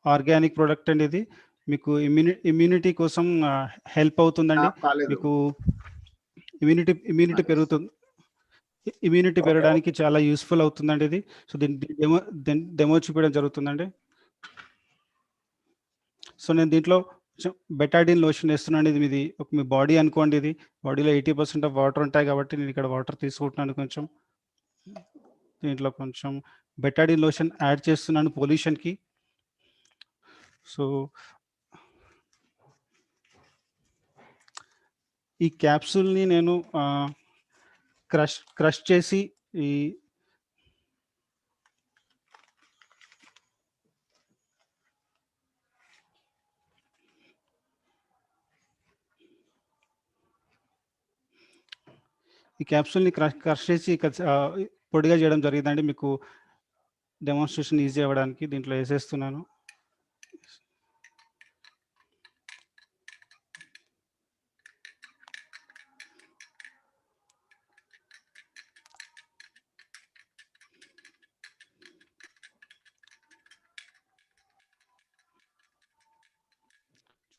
ఆర్గానిక్ ప్రోడక్ట్ అండి. ఇది మీకు ఇమ్యూనిటీ కోసం హెల్ప్ అవుతుందండి. మీకు ఇమ్యూనిటీ పెరుగుతుంది, ఇమ్యూనిటీ పెరగడానికి చాలా యూస్ఫుల్ అవుతుందండి ఇది. సో డెమో చూపించడం జరుగుతుందండి. సో నేను దీంట్లో బెటాడిన్ లోషన్ వేస్తున్నాను. ఇది మీ బాడీ అనుకోండి. ఇది బాడీలో 80% ఆఫ్ వాటర్ ఉంటాయి కాబట్టి నేను ఇక్కడ వాటర్ తీసుకుంటున్నాను. కొంచెం దీంట్లో కొంచెం బెటాడిన్ లోషన్ యాడ్ చేస్తున్నాను పొల్యూషన్కి. సో ఈ క్యాప్సూల్ని నేను క్రష్ చేసి ఈ క్యాప్సూల్ని క్రష్ చేసి పొడిగా చేయడం జరిగిందండి. మీకు డెమాన్స్ట్రేషన్ ఈజీ అవ్వడానికి దీంట్లో వేసేస్తున్నాను.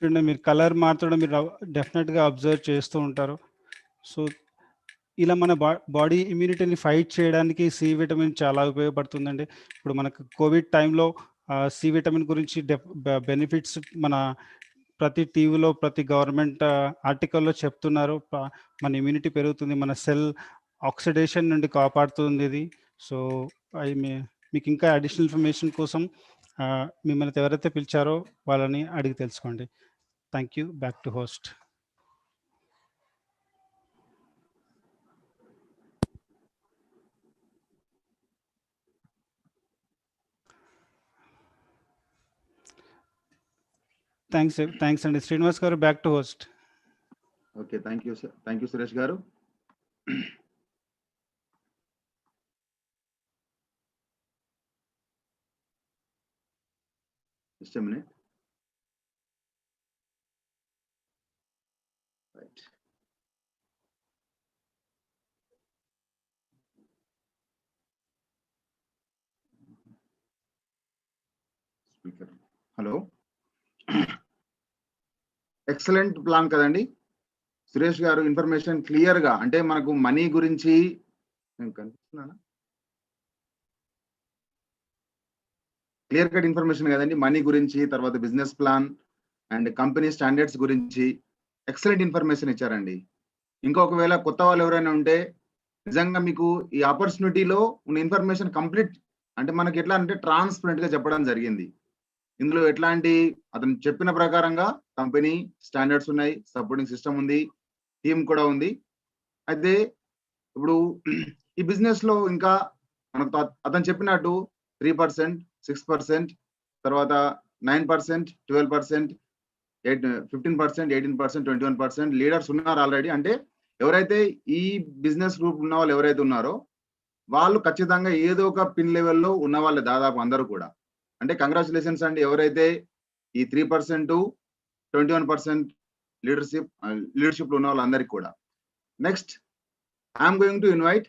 చూడండి, మీరు కలర్ మార్చడం మీరు డెఫినెట్గా అబ్జర్వ్ చేస్తూ ఉంటారు. సో ఇలా మన బాడీ ఇమ్యూనిటీని ఫైట్ చేయడానికి సి విటమిన్ చాలా ఉపయోగపడుతుందండి. ఇప్పుడు మనకు కోవిడ్ టైంలో సి విటమిన్ గురించి బెనిఫిట్స్ మన ప్రతి టీవీలో ప్రతి గవర్నమెంట్ ఆర్టికల్లో చెప్తున్నారు. మన ఇమ్యూనిటీ పెరుగుతుంది, మన సెల్ ఆక్సిడేషన్ నుండి కాపాడుతుంది ఇది. సో మీకు ఇంకా అడిషనల్ ఇన్ఫర్మేషన్ కోసం మిమ్మల్ని ఎవరైతే పిలిచారో వాళ్ళని అడిగి తెలుసుకోండి. Thank you. Back to host. Thanks అండి. Srinivas garu, back to host. Okay, thank you sir. Thank you Suresh garu. Just a minute. Right. Speaker. Hello. Excellent plan కదండి సురేష్ గారు. ఇన్ఫర్మేషన్ క్లియర్ గా, అంటే మనకు మనీ గురించి కనిపిస్తున్నానా, క్లియర్ కట్ ఇన్ఫర్మేషన్ కదండి. మనీ గురించి, తర్వాత business plan and company standards గురించి ఎక్సలెంట్ ఇన్ఫర్మేషన్ ఇచ్చారండి. ఇంకొకవేళ కొత్త వాళ్ళు ఎవరైనా ఉంటే నిజంగా మీకు ఈ ఆపర్చునిటీలో ఉన్న ఇన్ఫర్మేషన్ కంప్లీట్, అంటే మనకి ఎట్లా అంటే ట్రాన్స్పరెంట్ గా చెప్పడం జరిగింది. ఇందులో ఎట్లాంటి అతను చెప్పిన ప్రకారంగా కంపెనీ స్టాండర్డ్స్ ఉన్నాయి, సపోర్టింగ్ సిస్టమ్ ఉంది, టీమ్ కూడా ఉంది. అయితే ఇప్పుడు ఈ బిజినెస్ లో ఇంకా మనకు అతను చెప్పినట్టు 3%, 6%, తర్వాత 9%, 12%, 15%, 18%, 21% లీడర్స్ ఉన్నారు ఆల్రెడీ. అంటే ఎవరైతే ఈ బిజినెస్ గ్రూప్ ఉన్న వాళ్ళు ఎవరైతే ఉన్నారో వాళ్ళు ఖచ్చితంగా ఏదో ఒక పిన్ లెవెల్లో ఉన్న వాళ్ళు దాదాపు అందరూ కూడా. అంటే కంగ్రాచులేషన్స్ అండి ఎవరైతే ఈ 3%, 21% లీడర్షిప్ లో ఉన్న వాళ్ళందరికీ కూడా. Next I'm going to invite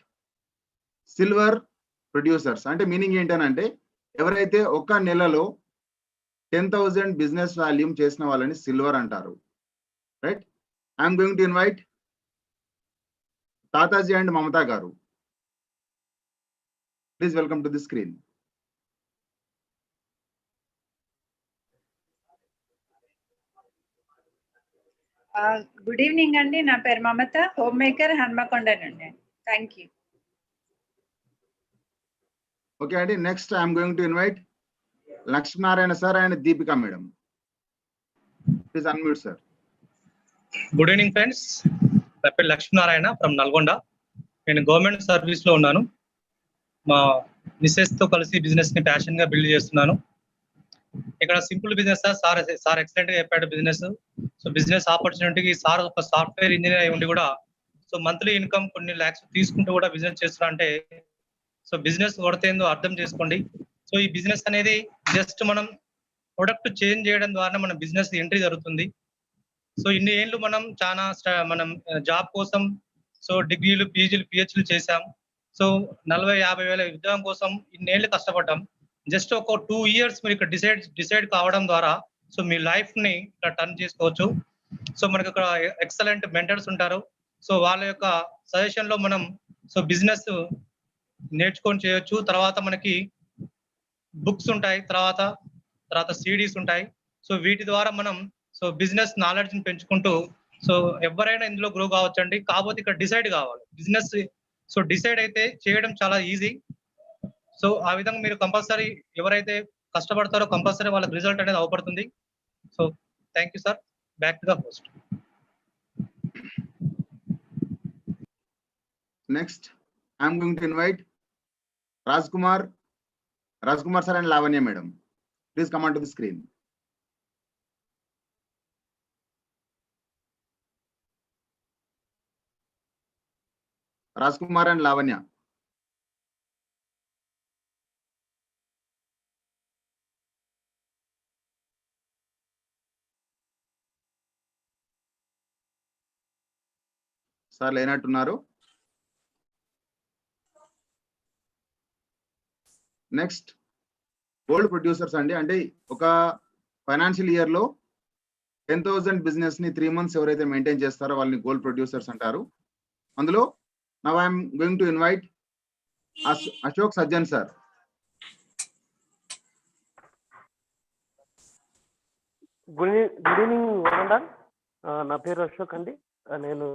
silver producers. అంటే మీనింగ్ ఏంటనంటే ఎవరైతే ఒక నెలలో 10,000 బిజినెస్ వాల్యూమ్ చేసిన వాళ్ళని సిల్వర్ అంటారు. Right. I'm going to invite Tataji and Mamata garu. Please welcome to the screen. Good evening అండి. నా పేరు మమత, హోమ్ మేకర్, హన్మకొండ నుండి. Thank you. ఓకే అండి. Next I'm going to invite Lakshminarayana sir and Deepika madam. Please unmute sir. Good evening friends. నా పేరు Lakshminarayana from Nalgonda. నేను government service లో ఉన్నాను. మా మిస్సెస్ తో కలిసి బిజినెస్ ని ప్యాషన్ గా బిల్డ్ చేస్తున్నాను. ఇక్కడ సింపుల్ బిజినెస్ సార్ ఎక్సలెంట్ గా చెప్పాడు బిజినెస్. సో బిజినెస్ ఆపర్చునిటీకి సార్ ఒక సాఫ్ట్వేర్ ఇంజనీర్ అయి ఉండి కూడా సో మంత్లీ ఇన్కమ్ కొన్ని లాక్స్ తీసుకుంటూ కూడా బిజినెస్ చేస్తున్నా అంటే సో బిజినెస్ వర్తేందో అర్థం చేసుకోండి. సో ఈ బిజినెస్ అనేది జస్ట్ మనం ప్రొడక్ట్ చేంజ్ చేయడం ద్వారా మన బిజినెస్ ఎంట్రీ జరుగుతుంది. సో ఇన్ని ఏళ్ళు మనం జాబ్ కోసం సో డిగ్రీలు, పీజీలు, పిహెచ్లు చేసాం. సో 40-50 వేల ఉద్యోగం కోసం ఇన్నేళ్ళు కష్టపడ్డాం. జస్ట్ ఒక 2 years మీరు ఇక్కడ డిసైడ్ కావడం ద్వారా సో మీ లైఫ్ ని ఇక్కడ టర్న్ చేసుకోవచ్చు. సో మనకి ఇక్కడ ఎక్సలెంట్ మెంటర్స్ ఉంటారు. సో వాళ్ళ యొక్క సజెషన్ లో మనం సో బిజినెస్ నేర్చుకొని చేయొచ్చు. తర్వాత మనకి బుక్స్ ఉంటాయి, తర్వాత సిడీస్ ఉంటాయి. సో వీటి ద్వారా మనం సో బిజినెస్ నాలెడ్జ్ ని పెంచుకుంటూ సో ఎవరైనా ఇందులో గ్రో కావచ్చండి. కాకపోతే ఇక్కడ డిసైడ్ కావాలి. బిజినెస్ సో డిసైడ్ అయితే చేయడం చాలా ఈజీ. సో ఆ విధంగా మీరు కంపల్సరీ ఎవరైతే కష్టపడతారో కంపల్సరీ వాళ్ళకి రిజల్ట్ అనేది అవపడుతుంది. So thank you sir. Back to the host. Next, I'm going to invite Rajkumar sir and Lavanya madam. Please come onto the screen. Rajkumar and Lavanya. Sir లేనట్టున్నారు. Next gold producers అండి. అంటే ఒక financial year లో 10,000 business ని 3 months ఎవరైతే maintain చేస్తారో వాళ్ళని gold producers అంటారు. అందులో now I'm going to invite Ashok Sajjan sir. Good evening వరండాల్. నా పేరు అశోక్ అండి. నేను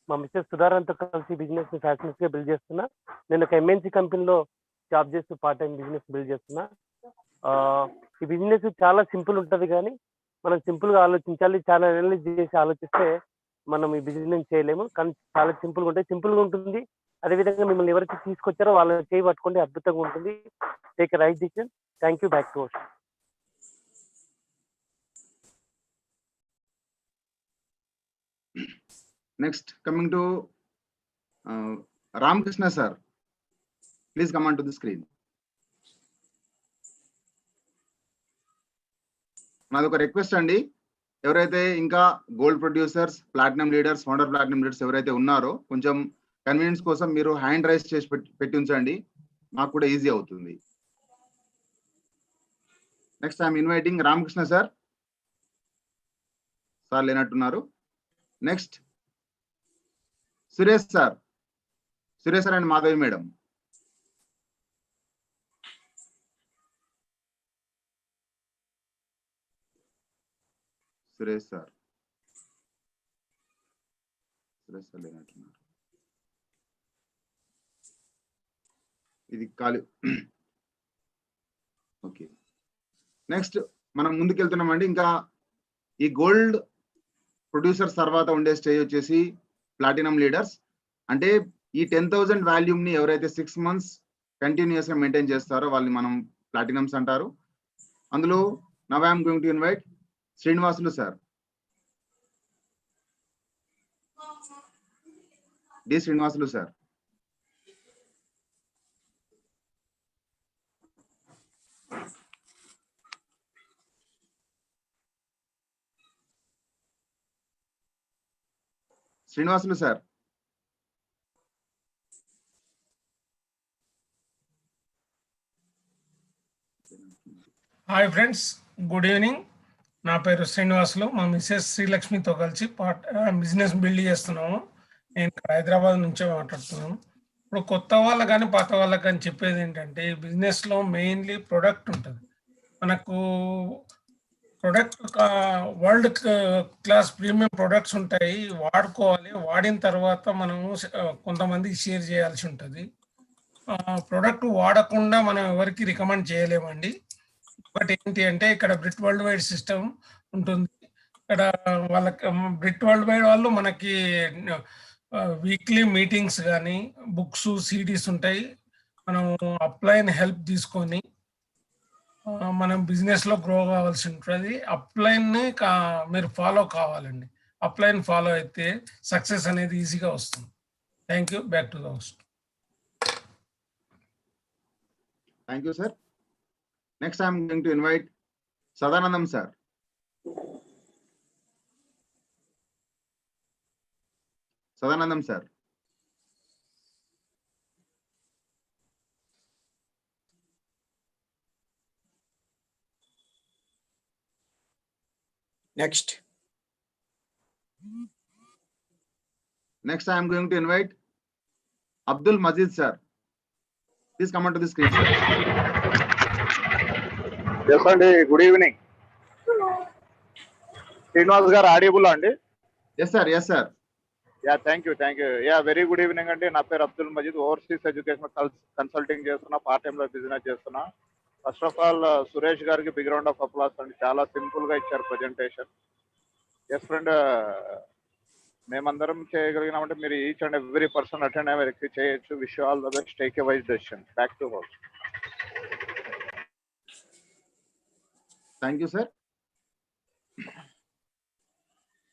మా మిస్సెస్ సుధారాన్తో కలిసి బిజినెస్ ని ఫ్యాషన్స్ గా బిల్డ్ చేస్తున్నా. నేను ఒక ఎంఎన్సీ కంపెనీలో జాబ్ చేస్తూ పార్ట్ టైం బిజినెస్ బిల్డ్ చేస్తున్నా. ఈ బిజినెస్ చాలా సింపుల్ ఉంటుంది, కానీ మనం సింపుల్ గా ఆలోచించాలి. చాలా అనలైజ్ చేసి ఆలోచిస్తే మనం ఈ బిజినెస్ చేయలేము. కానీ చాలా సింపుల్ గా ఉంటుంది, సింపుల్ గా ఉంటుంది. అదేవిధంగా మిమ్మల్ని ఎవరికి తీసుకొచ్చారో వాళ్ళ చేయి పట్టుకోండి, అద్భుతంగా ఉంటుంది. Take right decision. Thank you. Back to work. Next, coming to Ramakrishna sir. Please come onto the screen. నాది ఒక రిక్వెస్ట్ అండి, ఎవరైతే ఇంకా gold producers, platinum leaders, founder platinum leaders ఎవరైతే ఉన్నారో కొంచెం కన్వీనియన్స్ కోసం మీరు హ్యాండ్ రైజ్ చేసి పెట్టి ఉంచండి, నాకు కూడా ఈజీ అవుతుంది. Next I'm inviting Ramakrishna sir. Sir లేనట్టున్నారు. Next Suresh sir and Madhavi madam. Suresh sir లేనట్టున్నారు. ఇది ఖాళీ. ఓకే, నెక్స్ట్ మనం ముందుకెళ్తున్నామండి. ఇంకా ఈ గోల్డ్ ప్రొడ్యూసర్స్ తర్వాత ఉండే స్టేజ్ వచ్చేసి ప్లాటినం లీడర్స్. అంటే ఈ 10,000 వాల్యూమ్ ని ఎవరైతే 6 months కంటిన్యూస్ గా మెయింటైన్ చేస్తారో వాళ్ళని మనం ప్లాటినమ్స్ అంటారు. అందులో now I'm going to invite Srinivasulu sir. D Srinivasulu sir. Srinivasulu sir. Hi friends, good evening. నా పేరు శ్రీనివాసులు. మా మిస్సెస్ శ్రీలక్ష్మితో కలిసి బిజినెస్ బిల్డ్ చేస్తున్నాము. నేను ఇక్కడ హైదరాబాద్ నుంచే మాట్లాడుతున్నాను. ఇప్పుడు కొత్త వాళ్ళకి కానీ పాత వాళ్ళకి కానీ చెప్పేది ఏంటంటే, ఈ బిజినెస్లో మెయిన్లీ ప్రొడక్ట్ ఉంటుంది. మనకు product world class premium products ఉంటాయి, వాడుకోవాలి. వాడిన తర్వాత మనము కొంతమందికి షేర్ చేయాల్సి ఉంటుంది. ప్రొడక్ట్ వాడకుండా మనం ఎవరికి రికమెండ్ చేయలేమండి. ఒకటి ఏంటి అంటే, ఇక్కడ బ్రిట్ వరల్డ్ వైడ్ సిస్టమ్ ఉంటుంది. ఇక్కడ వాళ్ళకి బ్రిట్ వరల్డ్ వైడ్ వాళ్ళు మనకి వీక్లీ మీటింగ్స్ కానీ బుక్స్, సిడీస్ ఉంటాయి. మనం అప్లైన్ హెల్ప్ తీసుకొని మనం బిజినెస్లో గ్రో కావాల్సి ఉంటుంది. అప్లైన్ని మీరు ఫాలో కావాలండి. అప్లైన్ ఫాలో అయితే సక్సెస్ అనేది ఈజీగా వస్తుంది. Thank you. Back to the host. Thank you sir. Next I'm going to invite Sadanandam sir. Sadanandam sir. Next I am going to invite Abdul Majid sir. Please come onto the screen, sir. Yes అండి, good evening. Srinivas గారు audible అండి? Yes sir, yes sir. Yeah, thank you. Yeah, very good evening అండి. నా పేరు అబ్దుల్ మజీద్. Overseas education consulting చేస్తున్నా, part time లో business చేస్తున్నా. First of all Suresh గారికి బిగ్ రౌండ్ ఆఫ్ అప్లాస్ అండి. చాలా సింపుల్ గా ఇచ్చారు ప్రెజెంటేషన్. ఎస్ ఫ్రెండ్, మేమందరం చేయగలిగినామంటే మీరు each and every person attend అయ్యే చేయొచ్చు. Wish all the best. Take a wise decision. Back to house. Thank you, sir.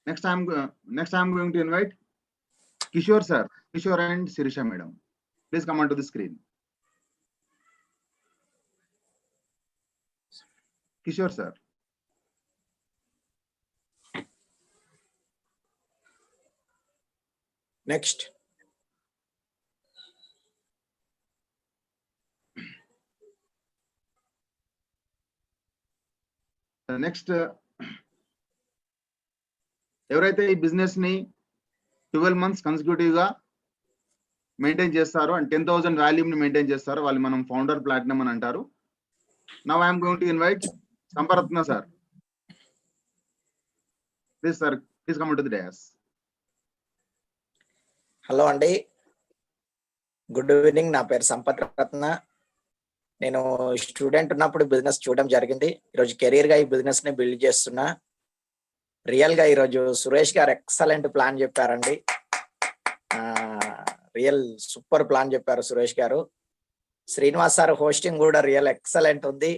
Next, I'm going to invite Kishore sir, Kishore and Sirisha madam. Please come onto the screen. Kishore sir. Next. Next ఎవరైతే ఈ business ని 12 months consecutive గా maintain చేస్తారో and 10,000 volume ని maintain చేస్తారో వాళ్ళు మనం founder platinum అని అంటారు. Now I'm going to invite Samparatna sir. Please sir, please come to the dais. Hello అండి, గుడ్ ఈవినింగ్. నా పేరు సంపత్ రత్న. నేను స్టూడెంట్ ఉన్నప్పుడు బిజినెస్ చూడడం జరిగింది. ఈరోజు కెరీర్ గా ఈ బిజినెస్ ని బిల్డ్ చేస్తున్నా. రియల్ గా ఈరోజు సురేష్ గారు ఎక్సలెంట్ ప్లాన్ చెప్పారండి. రియల్ సూపర్ ప్లాన్ చెప్పారు సురేష్ గారు. శ్రీనివాస్ సార్ హోస్టింగ్ కూడా రియల్ ఎక్సలెంట్ ఉంది.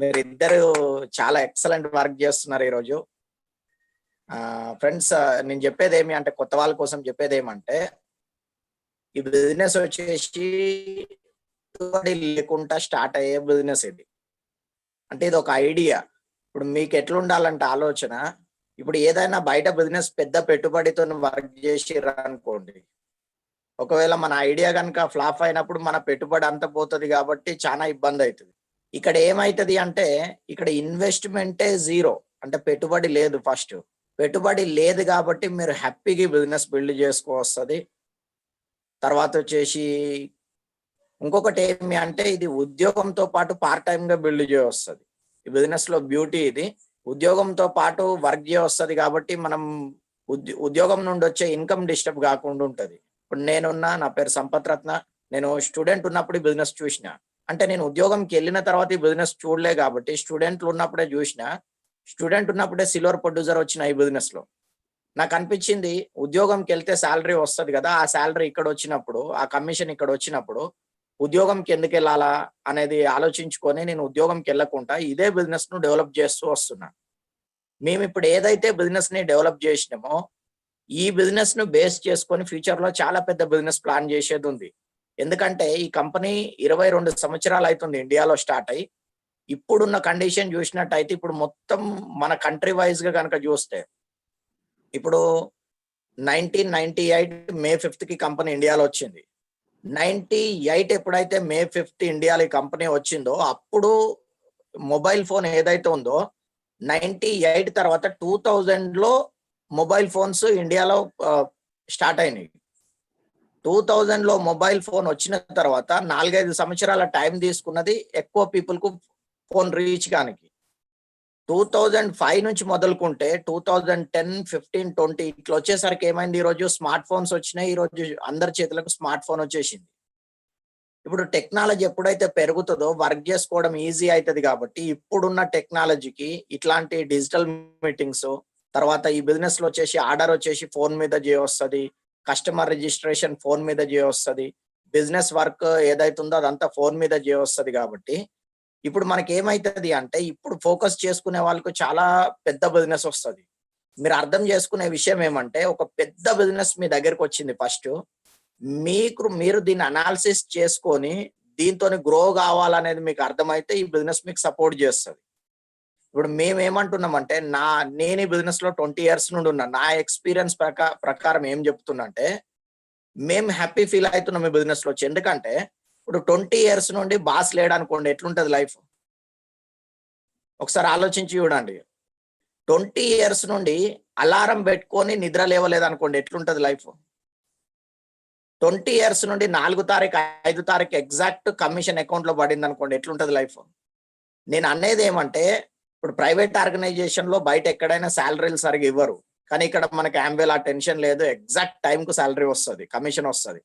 మీరిద్దరు చాలా ఎక్సలెంట్ వర్క్ చేస్తున్నారు ఈరోజు. ఫ్రెండ్స్, నేను చెప్పేది ఏమి అంటే, కొత్త వాళ్ళ కోసం చెప్పేది ఏమంటే, ఈ బిజినెస్ వచ్చేసి లేకుండా స్టార్ట్ అయ్యే బిజినెస్ ఇది. అంటే ఇది ఒక ఐడియా. ఇప్పుడు మీకు ఎట్లుండాలంటే ఆలోచన, ఇప్పుడు ఏదైనా బయట బిజినెస్ పెద్ద పెట్టుబడితో వర్క్ చేసిర్రు అనుకోండి, ఒకవేళ మన ఐడియా కనుక ఫ్లాప్ అయినప్పుడు మన పెట్టుబడి అంత పోతుంది కాబట్టి చాలా ఇబ్బంది అవుతుంది. ఇక్కడ ఏమైతుంది అంటే, ఇక్కడ ఇన్వెస్ట్మెంటే జీరో, అంటే పెట్టుబడి లేదు. ఫస్ట్ పెట్టుబడి లేదు కాబట్టి మీరు హ్యాపీగా బిజినెస్ బిల్డ్ చేసుకోవస్తుంది. తర్వాత వచ్చేసి ఇంకొకటి ఏమి అంటే, ఇది ఉద్యోగంతో పాటు పార్ట్ టైం గా బిల్డ్ చేయవస్తుంది. ఈ బిజినెస్ లో బ్యూటీ ఇది. ఉద్యోగంతో పాటు వర్క్ చేయవస్తుంది కాబట్టి మనం ఉద్యోగం నుండి వచ్చే ఇన్కమ్ డిస్టర్బ్ కాకుండా ఉంటది. ఇప్పుడు నా పేరు సంపత్ రత్న. నేను స్టూడెంట్ ఉన్నప్పుడు ఈ బిజినెస్ చూసిన. అంటే నేను ఉద్యోగంకి వెళ్ళిన తర్వాత ఈ బిజినెస్ చూడలే కాబట్టి స్టూడెంట్లు ఉన్నప్పుడే చూసిన. స్టూడెంట్ ఉన్నప్పుడే సిల్వర్ ప్రొడ్యూసర్ వచ్చిన ఈ బిజినెస్ లో. నాకు అనిపించింది, ఉద్యోగంకి వెళ్తే శాలరీ వస్తుంది కదా, ఆ శాలరీ ఇక్కడ వచ్చినప్పుడు, ఆ కమిషన్ ఇక్కడ వచ్చినప్పుడు ఉద్యోగంకి ఎందుకు వెళ్ళాలా అనేది ఆలోచించుకొని నేను ఉద్యోగంకి వెళ్ళకుండా ఇదే బిజినెస్ ను డెవలప్ చేస్తూ వస్తున్నా. మేము ఇప్పుడు ఏదైతే బిజినెస్ ని డెవలప్ చేసినామో, ఈ బిజినెస్ ను బేస్ చేసుకొని ఫ్యూచర్ లో చాలా పెద్ద బిజినెస్ ప్లాన్ చేసేది ఉంది. ఎందుకంటే ఈ కంపెనీ 22 సంవత్సరాలు అవుతుంది ఇండియాలో స్టార్ట్ అయ్యి. ఇప్పుడున్న కండిషన్ చూసినట్టయితే, ఇప్పుడు మొత్తం మన కంట్రీ వైజ్ గా కనుక చూస్తే, ఇప్పుడు 1998 May 5th కి కంపెనీ ఇండియాలో వచ్చింది. 98 ఎప్పుడైతే May 5th ఇండియాలో ఈ కంపెనీ వచ్చిందో, అప్పుడు మొబైల్ ఫోన్ ఏదైతే ఉందో, 98 తర్వాత 2000 లో మొబైల్ ఫోన్స్ ఇండియాలో స్టార్ట్ అయినాయి. 2000 లో మొబైల్ ఫోన్ వచ్చిన తర్వాత 4-5 సంవత్సరాల టైం తీసుకున్నది ఎక్కువ పీపుల్ కు ఫోన్ రీచ్ కానికి. 2005 నుంచి మొదలుకుంటే 2010, 15, 20 ఇట్లా వచ్చేసరికి ఏమైంది, ఈరోజు స్మార్ట్ ఫోన్స్ వచ్చినాయి. ఈరోజు అందరి చేతులకు స్మార్ట్ ఫోన్ వచ్చేసింది. ఇప్పుడు టెక్నాలజీ ఎప్పుడైతే పెరుగుతుందో వర్క్ చేసుకోవడం ఈజీ అవుతుంది. కాబట్టి ఇప్పుడున్న టెక్నాలజీకి ఇట్లాంటి డిజిటల్ మీటింగ్స్, తర్వాత ఈ బిజినెస్ లో వచ్చేసి ఆర్డర్ వచ్చేసి ఫోన్ మీద చేయవస్తుంది, కస్టమర్ రిజిస్ట్రేషన్ ఫోన్ మీద చేయవస్తుంది, బిజినెస్ వర్క్ ఏదైతే ఉందో అదంతా ఫోన్ మీద చేయవస్తుంది. కాబట్టి ఇప్పుడు మనకి ఏమైతుంది అంటే, ఇప్పుడు ఫోకస్ చేసుకునే వాళ్ళకు చాలా పెద్ద బిజినెస్ వస్తుంది. మీరు అర్థం చేసుకునే విషయం ఏమంటే, ఒక పెద్ద బిజినెస్ మీ దగ్గరకు వచ్చింది. ఫస్ట్ మీరు దీన్ని అనాలిసిస్ చేసుకొని దీంతో గ్రో కావాలనేది మీకు అర్థమైతే ఈ బిజినెస్ మీకు సపోర్ట్ చేస్తుంది. ఇప్పుడు మేము ఏమంటున్నామంటే, నేను ఈ బిజినెస్ లో 20 years నుండి ఉన్నా. నా ఎక్స్పీరియన్స్ ప్రకారం ఏం చెప్తున్నంటే, మేము హ్యాపీ ఫీల్ అవుతున్నాం ఈ బిజినెస్ లో వచ్చి. ఎందుకంటే ఇప్పుడు 20 years నుండి బాస్ లేడనుకోండి, ఎట్లుంటది లైఫ్ ఒకసారి ఆలోచించి చూడండి. 20 years నుండి అలారం పెట్టుకొని నిద్ర లేవలేదనుకోండి, ఎట్లుంటది లైఫ్. 20 years నుండి 4వ తారీఖు 5వ తారీఖు ఎగ్జాక్ట్ కమిషన్ అకౌంట్ లో పడింది అనుకోండి, ఎట్లుంటది లైఫ్. నేను అనేది ఏమంటే, ఇప్పుడు ప్రైవేట్ ఆర్గనైజేషన్ లో బయట ఎక్కడైనా శాలరీలు సరిగా ఇవ్వరు, కానీ ఇక్కడ మనకి యామ్వేల్ ఆ టెన్షన్ లేదు. ఎగ్జాక్ట్ టైం కు శాలరీ వస్తుంది, కమిషన్ వస్తుంది.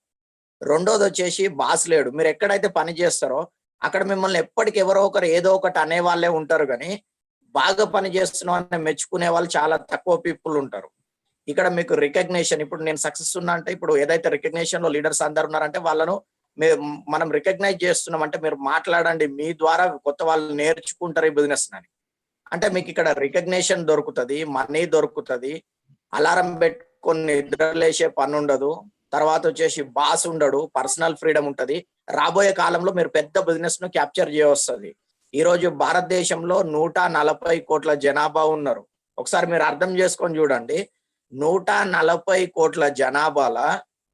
రెండోది వచ్చేసి బాస్ లేడు. మీరు ఎక్కడైతే పని చేస్తారో అక్కడ మిమ్మల్ని ఎప్పటికి ఎవరో ఒకరు ఏదో ఒకటి అనే వాళ్ళే ఉంటారు, కానీ బాగా పని చేస్తున్నాం అని మెచ్చుకునే వాళ్ళు చాలా తక్కువ పీపుల్ ఉంటారు. ఇక్కడ మీకు రికగ్నేషన్, ఇప్పుడు నేను సక్సెస్ ఉన్నా అంటే ఇప్పుడు ఏదైతే రికగ్నేషన్ లో లీడర్స్ అందరు ఉన్నారంటే వాళ్ళను మనం రికగ్నైజ్ చేస్తున్నాం అంటే మీరు మాట్లాడండి, మీ ద్వారా కొత్త వాళ్ళు నేర్చుకుంటారు ఈ బిజినెస్ అని. అంటే మీకు ఇక్కడ రికగ్నేషన్ దొరుకుతుంది, మనీ దొరుకుతుంది, అలారం పెట్టుకొని నిద్రలేసే పని ఉండదు, తర్వాత వచ్చేసి బాస్ ఉండడు, పర్సనల్ ఫ్రీడమ్ ఉంటది. రాబోయే కాలంలో మీరు పెద్ద బిజినెస్ ను క్యాప్చర్ చేయవస్తుంది. ఈ రోజు భారతదేశంలో 140 కోట్ల జనాభా ఉన్నారు. ఒకసారి మీరు అర్థం చేసుకొని చూడండి, 140 కోట్ల జనాభాల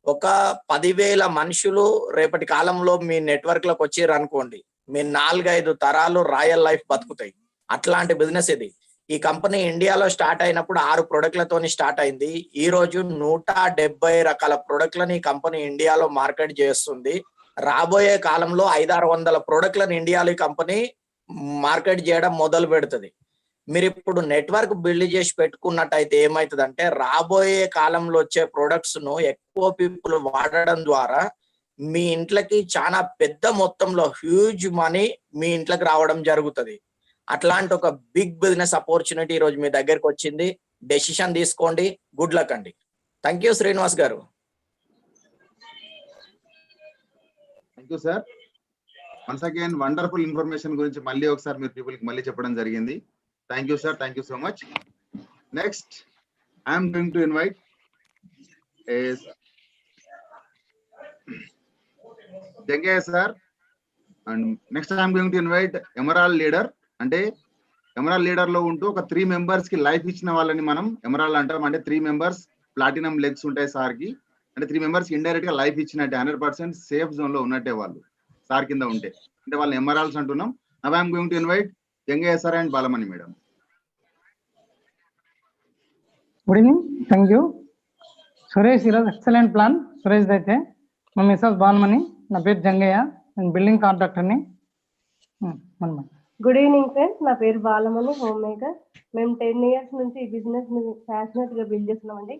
ఒక 10,000 మనుషులు రేపటి కాలంలో మీ నెట్వర్క్ లోకి వచ్చారు అనుకోండి, మీ 4-5 తరాలు రాయల్ లైఫ్ బతుకుతాయి. అట్లాంటి బిజినెస్ ఇది. ఈ కంపెనీ ఇండియాలో స్టార్ట్ అయినప్పుడు 6 ప్రొడక్ట్లతోని స్టార్ట్ అయింది. ఈ రోజు 170 రకాల ప్రొడక్ట్లని ఈ కంపెనీ ఇండియాలో మార్కెట్ చేస్తుంది. రాబోయే కాలంలో 500-600 ప్రొడక్ట్లను ఇండియాలో ఈ కంపెనీ మార్కెట్ చేయడం మొదలు పెడుతుంది. మీరు ఇప్పుడు నెట్వర్క్ బిల్డ్ చేసి పెట్టుకున్నట్టయితే ఏమవుతుందంటే రాబోయే కాలంలో వచ్చే ప్రొడక్ట్స్ ను ఎక్కువ పీపుల్ వాడడం ద్వారా మీ ఇంట్లోకి చాలా పెద్ద మొత్తంలో హ్యూజ్ మనీ మీ ఇంట్లోకి రావడం జరుగుతుంది. అట్లాంటి ఒక బిగ్ బిజినెస్ ఆపర్చునిటీ ఈ రోజు మీ దగ్గరకు వచ్చింది. డెసిషన్ తీసుకోండి. గుడ్ లక్ అండి. థ్యాంక్ యూ శ్రీనివాస్ గారు. Thank you sir. Once again wonderful information గురించి మళ్ళీ ఒకసారి మీరు పీపుల్ కి మళ్ళీ చెప్పడం జరిగింది. Thank you sir, thank you so much. Next I'm going to invite Jangaiah sir, and next I'm going to invite emerald leader. అంటే ఎమరాల్డ్ లీడర్ లో ఉంటూ ఒక 3 మెంబర్స్ కి లైఫ్ ఇచ్చిన వాళ్ళని మనం ఎమరాల్డ్ అంటాం. అంటే 3 మెంబర్స్ ప్లాటినం లెగ్స్ ఉంటాయి సార్ కి. అంటే 3 మెంబర్స్ ఇండైరెక్ట్ గా లైఫ్ ఇచ్చినట్టే, 100% సేఫ్ జోన్ లో ఉన్నట్టే వాళ్ళు సార్ కింద ఉంటే, అంటే వాళ్ళని ఎమరాల్డ్స్ అంటున్నాం. Now I'm going to invite Jangaiah sir and Balamani madam. Good evening, thank you Suresh. ఈరోజు ఎక్సలెంట్ ప్లాన్ సురేష్ అయితే. మా మిస్సెస్ బాలమణి, నా పేరు జంగయ్య, నేను బిల్డింగ్ కాంట్రాక్టర్ని. గుడ్ ఈవినింగ్ ఫ్రెండ్స్, నా పేరు బాలమణి, హోమ్ మేకర్. మేము 10 ఇయర్స్ నుంచి ఈ బిజినెస్ ని ప్యాషనెట్ గా బిల్డ్ చేస్తున్నామండి.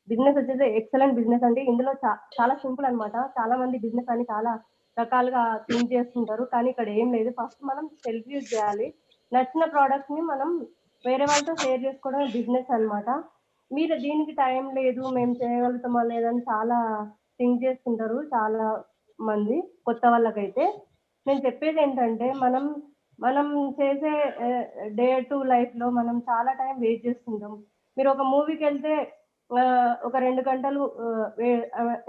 బిజినెస్ వచ్చేసి ఎక్సలెంట్ బిజినెస్ అండి. ఇందులో చాలా సింపుల్ అనమాట. చాలా మంది బిజినెస్ అని చాలా రకాలుగా థింక్ చేస్తుంటారు, కానీ ఇక్కడ ఏం లేదు. ఫస్ట్ మనం సెల్ఫ్ యూజ్ చేయాలి. నచ్చిన ప్రోడక్ట్స్ ని మనం వేరే వాళ్ళతో షేర్ చేసుకోవడం బిజినెస్ అనమాట. మీరు దీనికి టైం లేదు, మేము చేయగలుగుతామా లేదని చాలా థింక్ చేస్తుంటారు చాలా మంది కొత్త వాళ్ళకైతే. నేను చెప్పేది ఏంటంటే మనం చేసే డే టు లైఫ్ లో మనం చాలా టైం వేస్ట్ చేస్తుంటాం. మీరు ఒక మూవీకి వెళ్తే ఒక 2 గంటలు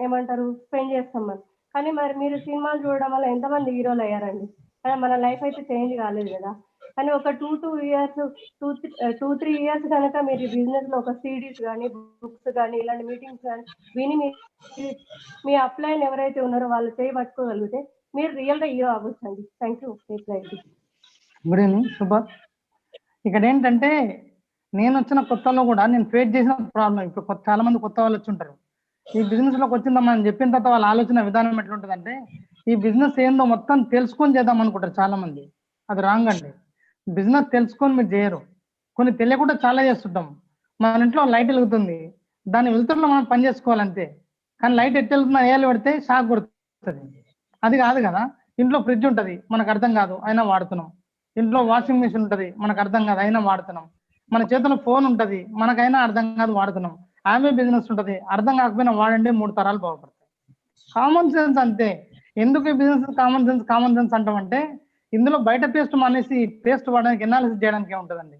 ఏమంటారు స్పెండ్ చేస్తాం మనం. కానీ మరి మీరు సినిమాలు చూడడం వల్ల ఎంతమంది హీరోలు అయ్యారండి? కానీ మన లైఫ్ అయితే చేంజ్ కాలేదు కదా. కానీ ఒక 2-3 ఇయర్స్ కనుక మీరు బిజినెస్ లో ఒక సిడీస్ కానీ బుక్స్ కానీ ఇలాంటి మీటింగ్స్ కానీ విని మీ అప్లైన్ ఎవరైతే ఉన్నారో వాళ్ళు చేయి పట్టుకోగలిగితే మీరు రియల్ గా హీరో అవ్వచ్చండి. Thank you. Good evening super. ఇక్కడ ఏంటంటే నేను వచ్చిన కొత్తలో కూడా నేను ఫేస్ చేసిన ప్రాబ్లం, ఇప్పుడు చాలా మంది కొత్త వాళ్ళు వచ్చి ఉంటారు. ఈ బిజినెస్ లోకి వచ్చిందమ్మా అని చెప్పిన తర్వాత వాళ్ళ ఆలోచన విధానం ఎట్లుంటుందంటే ఈ బిజినెస్ ఏందో మొత్తం తెలుసుకొని చేద్దాం అనుకుంటారు చాలా మంది. అది రాంగ్ అండి. బిజినెస్ తెలుసుకొని మీరు చేయరు. కొన్ని తెలియకుండా చాలా చేస్తుంటాం. మన ఇంట్లో లైట్ వెలుగుతుంది, దాని వెలుతురులో మనం పని చేసుకోవాలంతే. కానీ లైట్ ఎట్టు వెళ్తున్నా ఏళ్ళు పెడితే షాక్ కొడుతుంది. అది కాదు కదా. ఇంట్లో ఫ్రిడ్జ్ ఉంటుంది, మనకు అర్థం కాదు అయినా వాడుతున్నాం. ఇంట్లో వాషింగ్ మిషన్ ఉంటుంది, మనకు అర్థం కాదు అయినా వాడుతున్నాం. మన చేతిలో ఫోన్ ఉంటుంది, మనకైనా అర్థం కాదు వాడుతున్నాం. ఆమె బిజినెస్ ఉంటుంది, అర్థం కాకపోయినా వాడండి, 3 తరాలు బాగుపడతాయి. కామన్ సెన్స్ అంతే. ఎందుకు ఈ బిజినెస్ కామన్ సెన్స్ అంటామంటే ఇందులో బయట పేస్ట్ మానేసి పేస్ట్ వాడడానికి ఎనాలిసిస్ చేయడానికి ఏముంటుందండి.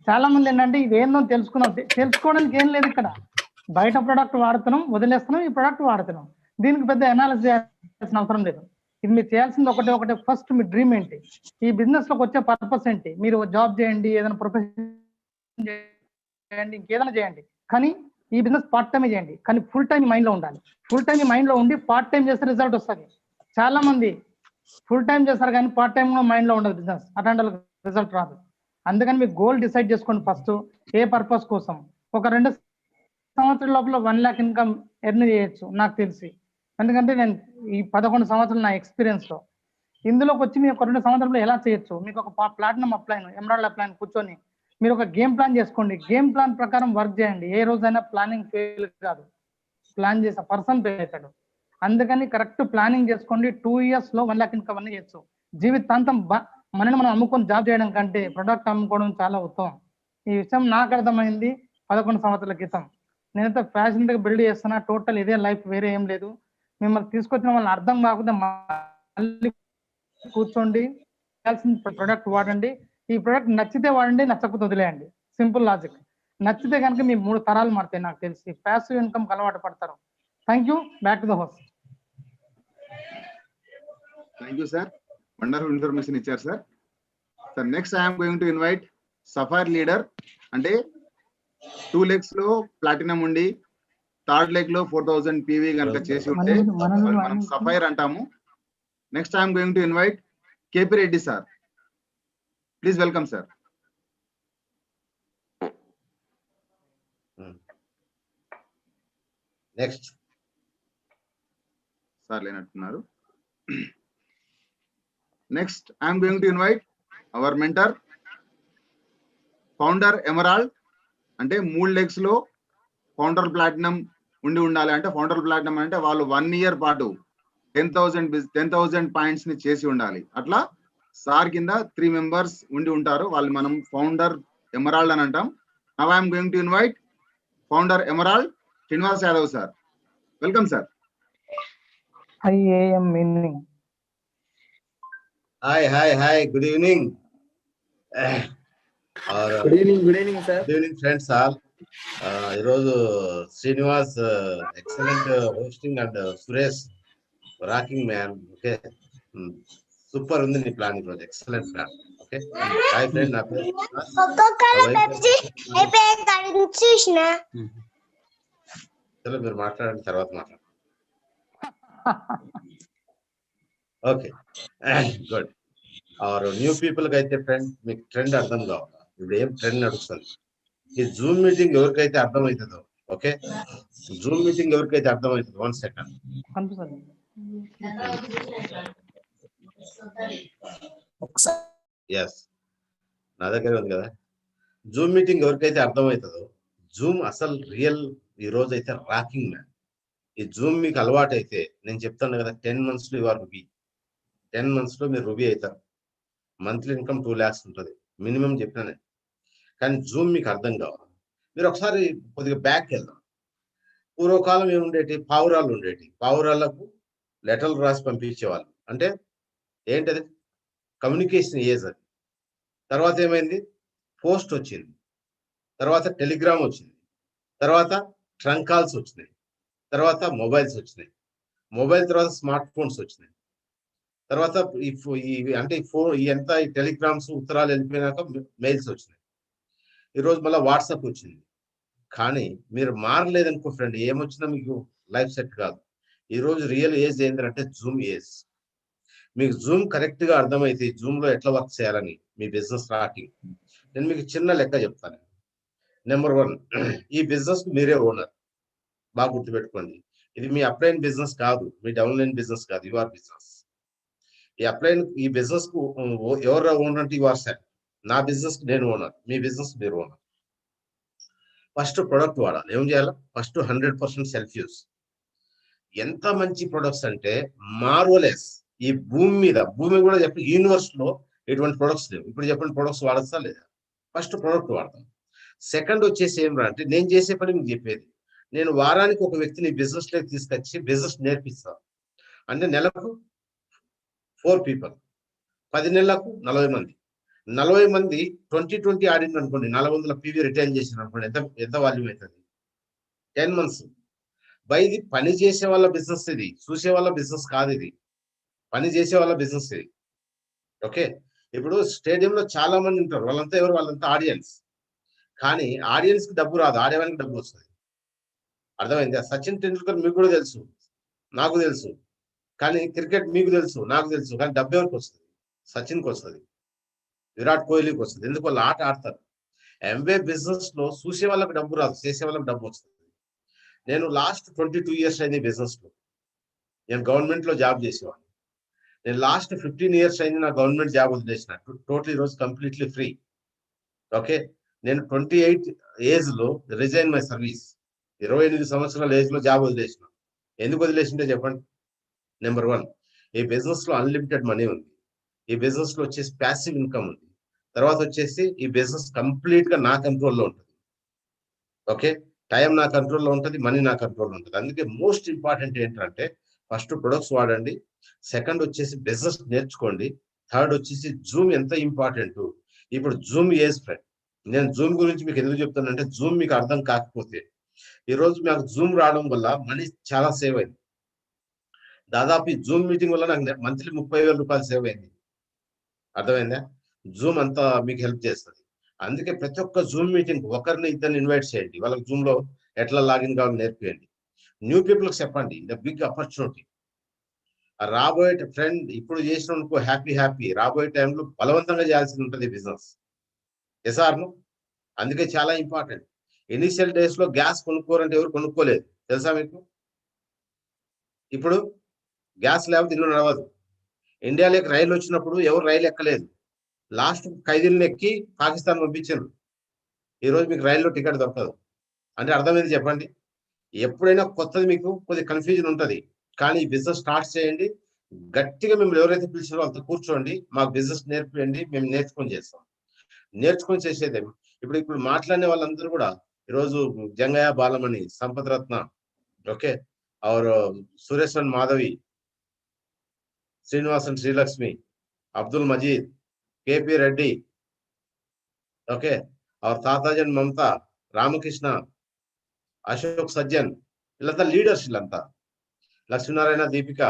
చాలా మంది ఏంటంటే ఇది ఏందో తెలుసుకోవడానికి ఏం లేదు. ఇక్కడ బయట ప్రోడక్ట్ వాడుతున్నాం, వదిలేస్తున్నాం, ఈ ప్రోడక్ట్ వాడుతున్నాం. దీనికి పెద్ద ఎనాలిసిస్ చేయాల్సిన అవసరం లేదు. ఇది మీరు చేయాల్సింది ఒకటే, ఫస్ట్ మీ డ్రీమ్ ఏంటి, ఈ బిజినెస్ లోకి వచ్చే పర్పస్ ఏంటి. మీరు జాబ్ చేయండి, ఏదైనా ప్రొఫెషన్ చేయండి, ఇంకేదైనా చేయండి, కానీ ఈ బిజినెస్ పార్ట్ టైం చేయండి. కానీ ఫుల్ టైం మైండ్ లో ఉండాలి. ఫుల్ టైం మైండ్ లో ఉండి పార్ట్ టైం చేస్తే రిజల్ట్ వస్తుంది. చాలా మంది ఫుల్ టైం చేస్తారు కానీ పార్ట్ టైం మైండ్ లో ఉండదు బిజినెస్, అట్లాంటి రిజల్ట్ రాదు. అందుకని మీకు గోల్ డిసైడ్ చేసుకోండి ఫస్ట్, ఏ పర్పస్ కోసం. ఒక 2 సంవత్సరాల లోపల 1 lakh ఇన్కమ్ ఎర్న్ చేయొచ్చు నాకు తెలిసి. ఎందుకంటే నేను ఈ 11 సంవత్సరాలు నా ఎక్స్పీరియన్స్ లో ఇందులోకి వచ్చి మీరు ఒక 2 సంవత్సరాలు ఎలా చేయొచ్చు. మీకు ఒక ప్లాటినం అప్లైన్, ఎమరాల్డ్ అప్లైన్ కూర్చొని మీరు ఒక గేమ్ ప్లాన్ చేసుకోండి. గేమ్ ప్లాన్ ప్రకారం వర్క్ చేయండి. ఏ రోజైనా ప్లానింగ్ ఫెయిల్ కాదు. ప్లాన్ చేసే పర్సన్ ఫెయిల్ అవుతాడు. అందుకని కరెక్ట్ ప్లానింగ్ చేసుకోండి. 2 years లో 1 lakh ఇన్కమ్ అన్ని చేయొచ్చు. జీవితాంతం మనని మనం అమ్ముకొని జాబ్ చేయడం కంటే ప్రొడక్ట్ అమ్ముకోవడం చాలా ఉత్తమం. ఈ విషయం నాకు అర్థమైంది 11 సంవత్సరాల క్రితం. నేనైతే ఫ్యాషన్ దగ్గర బిల్డ్ చేస్తున్నా, టోటల్ ఇదే లైఫ్, వేరే ఏం లేదు. మిమ్మల్ని తీసుకొచ్చిన వాళ్ళని అర్థం కాకపోతే మళ్ళీ కూర్చోండి, ప్రొడక్ట్ వాడండి. ఈ ప్రొడక్ట్ నచ్చితే వాడండి, నచ్చకపోతే వదిలేయండి. Simple logic. నచ్చితే కనుక మీ 3 తరాలు మారుతాయి నాకు తెలిసి. ప్యాసివ్ ఇన్కమ్ అలవాటు పడతారు. Thank you. Back to the host. Thank you sir, wonderful information ఇచ్చారు sir. Sir next I'm going to invite sapphire leader. అంటే 2 legs లో ప్లాటినం ఉండి థర్డ్ లెగ్ లో 4000 PV కనుక చేసి ఉంటే మనం సఫైర్ అంటాము. Next I'm going to invite KP Reddy sir. Please welcome sir. Next sir లేనట్టున్నారు. Next I'm going to invite our mentor founder emerald. అంటే 3 legs లో ఫౌండర్ ప్లాటినం ఉండి ఉండాలి. అంటే ఫౌండర్ ప్లాటినం అంటే వాళ్ళు 1 year పాటు 10,000 పాయింట్స్ ని చేసి ఉండాలి. అట్లా సార్ కింద 3 members ఉండి ఉంటారు. వాళ్ళు మనం ఫౌండర్ ఎమరాల్డ్ అని అంటాం. Now I'm going to invite founder emerald Srinivas Yadav sir. Welcome sir. IAM meaning. Hi good evening. Good evening sir. Good evening friends all. ఈరోజు Srinivas excellent hosting and Suresh rocking man. Okay, super ఉంది నీ plan ఈరోజు, excellent plan. Okay, hi friend, నా పేరు చలో మీరు మాట్లాడండి, తర్వాత మాట్లాడండి. Okay, good. Or new people కి అయితే ఫ్రెండ్ మీకు ట్రెండ్ అర్థం కావాలి. ఇప్పుడు ఏం ట్రెండ్ నడుస్తుంది, ఈ జూమ్ మీటింగ్ ఎవరికైతే అర్థమవుతుందో, ఓకే, జూమ్ మీటింగ్ ఎవరికైతే అర్థమవుతుందో, 1 second. ఎస్, నా దగ్గర ఉంది కదా. జూమ్ మీటింగ్ ఎవరికైతే అర్థమవుతుందో, జూమ్ అసలు రియల్ ఈ రోజు అయితే రాకింగ్ మ్యాన్. ఈ జూమ్ మీకు అలవాటు అయితే నేను చెప్తాను కదా, 10 months లో ఇవాళ రూబీ, 10 months లో మీరు రూబీ అవుతారు. మంత్లీ ఇన్కమ్ 2 lakhs ఉంటుంది మినిమం చెప్పినానే. కానీ జూమ్ మీకు అర్థం కావాలి. మీరు ఒకసారి కొద్దిగా బ్యాక్ వెళ్దాం. పూర్వకాలం ఏముండేటి, పావురాలు ఉండేటి. పావురాలకు లెటర్లు రాసి పంపించేవాళ్ళు. అంటే ఏంటది, కమ్యూనికేషన్ ఏజ్ అది. తర్వాత ఏమైంది, పోస్ట్ వచ్చింది, తర్వాత టెలిగ్రామ్ వచ్చింది, తర్వాత ట్రంక్ కాల్స్ వచ్చినాయి, తర్వాత మొబైల్స్ వచ్చినాయి, మొబైల్ తర్వాత స్మార్ట్ ఫోన్స్ వచ్చినాయి, తర్వాత అంటే ఎంత ఈ టెలిగ్రామ్స్ ఉత్తరాలు వెళ్ళిపోయినాక మెయిల్స్ వచ్చినాయి. ఈరోజు మళ్ళీ వాట్సాప్ వచ్చింది. కానీ మీరు మారలేదనుకో ఫ్రెండ్, ఏమొచ్చినా మీకు లైఫ్ సెట్ కాదు. ఈరోజు రియల్ ఏజ్ ఏంటంటే జూమ్ ఏజ్. మీకు జూమ్ కరెక్ట్ గా అర్థమైతే జూమ్ లో ఎట్లా వర్క్ చేయాలని మీ బిజినెస్ రాకింగ్. నేను మీకు చిన్న లెక్క చెప్తాను. నెంబర్ 1, ఈ బిజినెస్ మీరే ఓనర్. బాగా గుర్తుపెట్టుకోండి, ఇది మీ అప్లైన్ బిజినెస్ కాదు, మీ డౌన్లైన్ బిజినెస్ కాదు, యువర్ బిజినెస్. ఈ అప్లైన్ ఈ బిజినెస్ కు ఎవరు ఓనర్ అంటే యువర్ సెల్ఫ్. నా బిజినెస్ నేను ఓనర్, మీ బిజినెస్ మీరు ఓనర్. ఫస్ట్ ప్రొడక్ట్ వాడాలి. ఏం చేయాలి, ఫస్ట్ 100% సెల్ఫ్ యూస్. ఎంత మంచి ప్రొడక్ట్స్ అంటే మార్వలెస్. ఈ భూమి కూడా చెప్పి యూనివర్స్ లో ఎటువంటి ప్రొడక్ట్స్ లేవు. ఇప్పుడు చెప్పండి, ప్రొడక్ట్స్ వాడచ్చా లేదా? ఫస్ట్ ప్రొడక్ట్ వాడతాం. సెకండ్ వచ్చేసి ఏం రా అంటే, నేను చేసే పని మీకు చెప్పేది. నేను వారానికి ఒక వ్యక్తిని బిజినెస్ లోకి తీసుకొచ్చి బిజినెస్ నేర్పిస్తాను. అంటే నెలకు 4 people, 10 నెలలకు 40 మంది. 40 మంది 2020 ఆడింది అనుకోండి, 400 PV రిటైన్ చేసిన అనుకోండి, ఎంత వాల్యూమ్ అవుతుంది? 10 months. ఇది పని చేసే వాళ్ళ బిజినెస్, ఇది చూసే వాళ్ళ బిజినెస్ కాదు, ఇది పని చేసే వాళ్ళ బిజినెస్ ఇది. ఓకే, ఇప్పుడు స్టేడియంలో చాలా మంది ఉంటారు, వాళ్ళంతా ఎవరు? వాళ్ళంతా ఆడియన్స్. కానీ ఆడియన్స్ కి డబ్బు రాదు, ఆడేవానికి డబ్బు వస్తుంది. అర్థమైంది? సచిన్ టెండూల్కర్ మీకు కూడా తెలుసు, నాకు తెలుసు. కానీ క్రికెట్ మీకు తెలుసు, నాకు తెలుసు. కానీ డబ్బు ఎవరికి వస్తుంది? సచిన్కి వస్తుంది, విరాట్ కోహ్లీకి వస్తుంది. ఎందుకు? వాళ్ళు ఆట ఆడతారు. ఎంవే బిజినెస్ లో చూసే వాళ్ళకి డబ్బు రాదు, చేసే వాళ్ళకి డబ్బు వస్తుంది. నేను లాస్ట్ 22 years అయింది బిజినెస్ లో. నేను గవర్నమెంట్ లో జాబ్ చేసేవాడిని. నేను లాస్ట్ 15 years అయింది నా గవర్నమెంట్ జాబ్ వదిలేసిన. టోటల్ ఈ రోజు కంప్లీట్లీ ఫ్రీ. ఓకే, నేను 28 ఏజ్ లో రిజైన్ మై సర్వీస్. 28 సంవత్సరాల ఏజ్ లో జాబ్ వదిలేసిన. ఎందుకు వదిలేసింటే చెప్పండి. నెంబర్ 1, ఈ బిజినెస్ లో అన్లిమిటెడ్ మనీ ఉంది. ఈ బిజినెస్ లో వచ్చేసి ప్యాసివ్ ఇన్కమ్ ఉంది. తర్వాత వచ్చేసి ఈ బిజినెస్ కంప్లీట్ గా నా కంట్రోల్లో ఉంటుంది. ఓకే, టైం నా కంట్రోల్లో ఉంటుంది, మనీ నా కంట్రోల్లో ఉంటుంది. అందుకే మోస్ట్ ఇంపార్టెంట్ ఏంటంటే ఫస్ట్ ప్రొడక్ట్స్ వాడండి, సెకండ్ వచ్చేసి బిజినెస్ నేర్చుకోండి, థర్డ్ వచ్చేసి జూమ్ ఎంత ఇంపార్టెంట్. ఇప్పుడు జూమ్ ఏజ్ ఫ్రెండ్, నేను జూమ్ గురించి మీకు ఎందుకు చెప్తానంటే జూమ్ మీకు అర్థం కాకపోతే, ఈరోజు నాకు జూమ్ రావడం వల్ల మనీ చాలా సేవ్ అయింది. దాదాపు ఈ జూమ్ మీటింగ్ వల్ల నాకు మంత్లీ 30,000 రూపాయలు సేవ్ అయింది. అర్థమైందా? జూమ్ అంతా మీకు హెల్ప్ చేస్తుంది. అందుకే ప్రతి ఒక్క జూమ్ మీటింగ్ ఒకరిని ఇద్దరిని ఇన్వైట్ చేయండి, వాళ్ళకి జూమ్ లో ఎట్లా లాగిన్ కావాలని నేర్పియండి. న్యూ పీపుల్కి చెప్పండి, ద బిగ్ ఆపర్చునిటీ. రాబోయే ఫ్రెండ్ ఇప్పుడు చేసినందుకు హ్యాపీ, రాబోయే టైంలో బలవంతంగా చేయాల్సి ఉంటుంది బిజినెస్. ఎసార్ను అందుకే చాలా ఇంపార్టెంట్. ఇనిషియల్ డేస్ లో గ్యాస్ కొనుక్కోరంటే ఎవరు కొనుక్కోలేదు తెలుసా మీకు? ఇప్పుడు గ్యాస్ లేకపోతే ఇల్లు నడవదు. ఇండియాలోకి రైలు వచ్చినప్పుడు ఎవరు రైలు ఎక్కలేదు, లాస్ట్ ఖైదీలను ఎక్కి పాకిస్తాన్ పంపించారు. ఈరోజు మీకు రైల్లో టికెట్ దొరకదు అంటే అర్థమైంది చెప్పండి. ఎప్పుడైనా కొత్తది మీకు కొద్ది కన్ఫ్యూజన్ ఉంటుంది, కానీ బిజినెస్ స్టార్ట్ చేయండి, గట్టిగా మిమ్మల్ని ఎవరైతే పిలిచారో వాళ్ళతో కూర్చోండి, మాకు బిజినెస్ నేర్పియండి, మేము నేర్చుకొని చేస్తాం. నేర్చుకొని చేసేదే ఇప్పుడు మాట్లాడిన వాళ్ళందరూ కూడా ఈరోజు జంగయ్య బాలమణి, సంపత్ రత్న, ఓకే, और सुरेशन माधवी, श्रीनिवासन श्रीलक्ष्मी, अब्दुल मजीद, केपी रेड्डी, ओके, और ताताजन ममता, रामकृष्ण, अशोक सज्जन, इल्లంతా లీడర్స్, ఇల్లంతా Lakshminarayana, Deepika,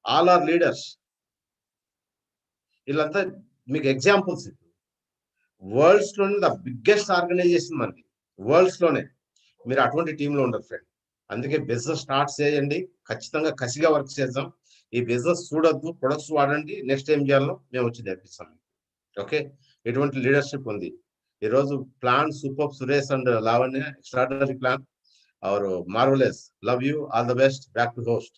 all are leaders. ఇల్లంతా మీకు ఎగ్జాంపుల్స్. వరల్డ్స్ లోనే ద బిగ్గెస్ట్ ఆర్గనైజేషన్ మనకి, వరల్డ్స్ లోనే. మీరు అటువంటి టీంలో ఉండరు ఫ్రెండ్. అందుకే బిజినెస్ స్టార్ట్ చేయండి, ఖచ్చితంగా కసిగా వర్క్ చేద్దాం. ఈ బిజినెస్ చూడొద్దు, ప్రొడక్ట్స్ వాడండి, నెక్స్ట్ ఏం చేయాలో మేము వచ్చి నేర్పిస్తాం. ఓకే, ఇటువంటి లీడర్షిప్ ఉంది. ఈరోజు plan super, Suresh and Lavanya, extraordinary plan, और marvelous, love you, all the best, back to host.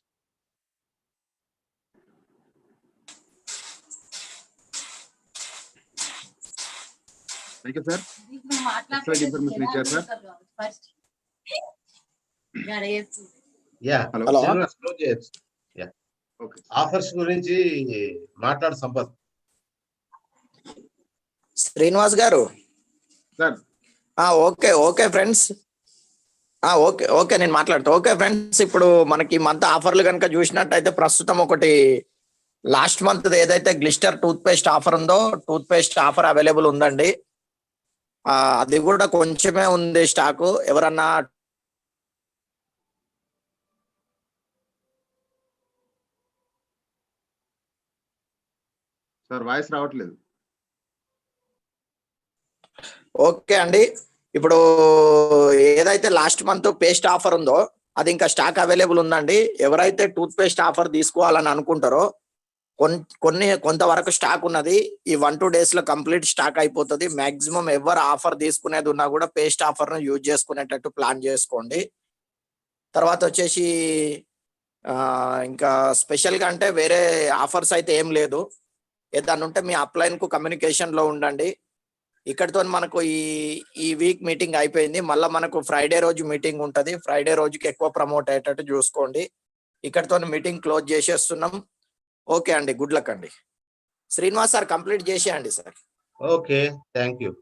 Thank you, sir. Excellent information icharu, sir. Yeah, hello. Yeah, okay. Offers గురించి మాట్లాడు సంపత్. శ్రీనివాస్ గారు. సార్ ఓకే ఫ్రెండ్స్, ఓకే నేను మాట్లాడతా. Okay friends, ఇప్పుడు మనకి month ఆఫర్లు కనుక చూసినట్టయితే ప్రస్తుతం ఒకటి లాస్ట్ మంత్ ఏదైతే గ్లిస్టర్ టూత్ పేస్ట్ ఆఫర్ ఉందో, టూత్ పేస్ట్ ఆఫర్ అవైలబుల్ ఉందండి. అది కూడా కొంచెమే ఉంది స్టాకు. ఎవరన్నా సార్ వాయిస్ రావట్లేదు. ఓకే అండి, ఇప్పుడు ఏదైతే లాస్ట్ మంత్ పేస్ట్ ఆఫర్ ఉందో అది ఇంకా స్టాక్ అవైలబుల్ ఉందండి. ఎవరైతే టూత్ పేస్ట్ ఆఫర్ తీసుకోవాలని అనుకుంటారో కొంతవరకు స్టాక్ ఉన్నది. ఈ 1-2 days లో కంప్లీట్ స్టాక్ అయిపోతుంది. మాక్సిమం ఎవరు ఆఫర్ తీసుకునేది ఉన్నా కూడా పేస్ట్ ఆఫర్ ను యూజ్ చేసుకునేటట్టు ప్లాన్ చేసుకోండి. తర్వాత వచ్చేసి ఇంకా స్పెషల్ గా అంటే వేరే ఆఫర్స్ అయితే ఏం లేదు. ఏదన్నా ఉంటే మీ అప్లైన్ కు కమ్యూనికేషన్ లో ఉండండి. ఇక్కడితో మనకు ఈ వీక్ మీటింగ్ అయిపోయింది. మళ్ళీ మనకు ఫ్రైడే రోజు మీటింగ్ ఉంటది. ఫ్రైడే రోజుకి ఎక్కువ ప్రమోట్ అయ్యేటట్టు చూసుకోండి. ఇక్కడితో మీటింగ్ క్లోజ్ చేసేస్తున్నాం. ఓకే అండి, గుడ్ లక్ అండి. శ్రీనివాస్ సార్ కంప్లీట్ చేసేయండి సార్. Okay, thank you.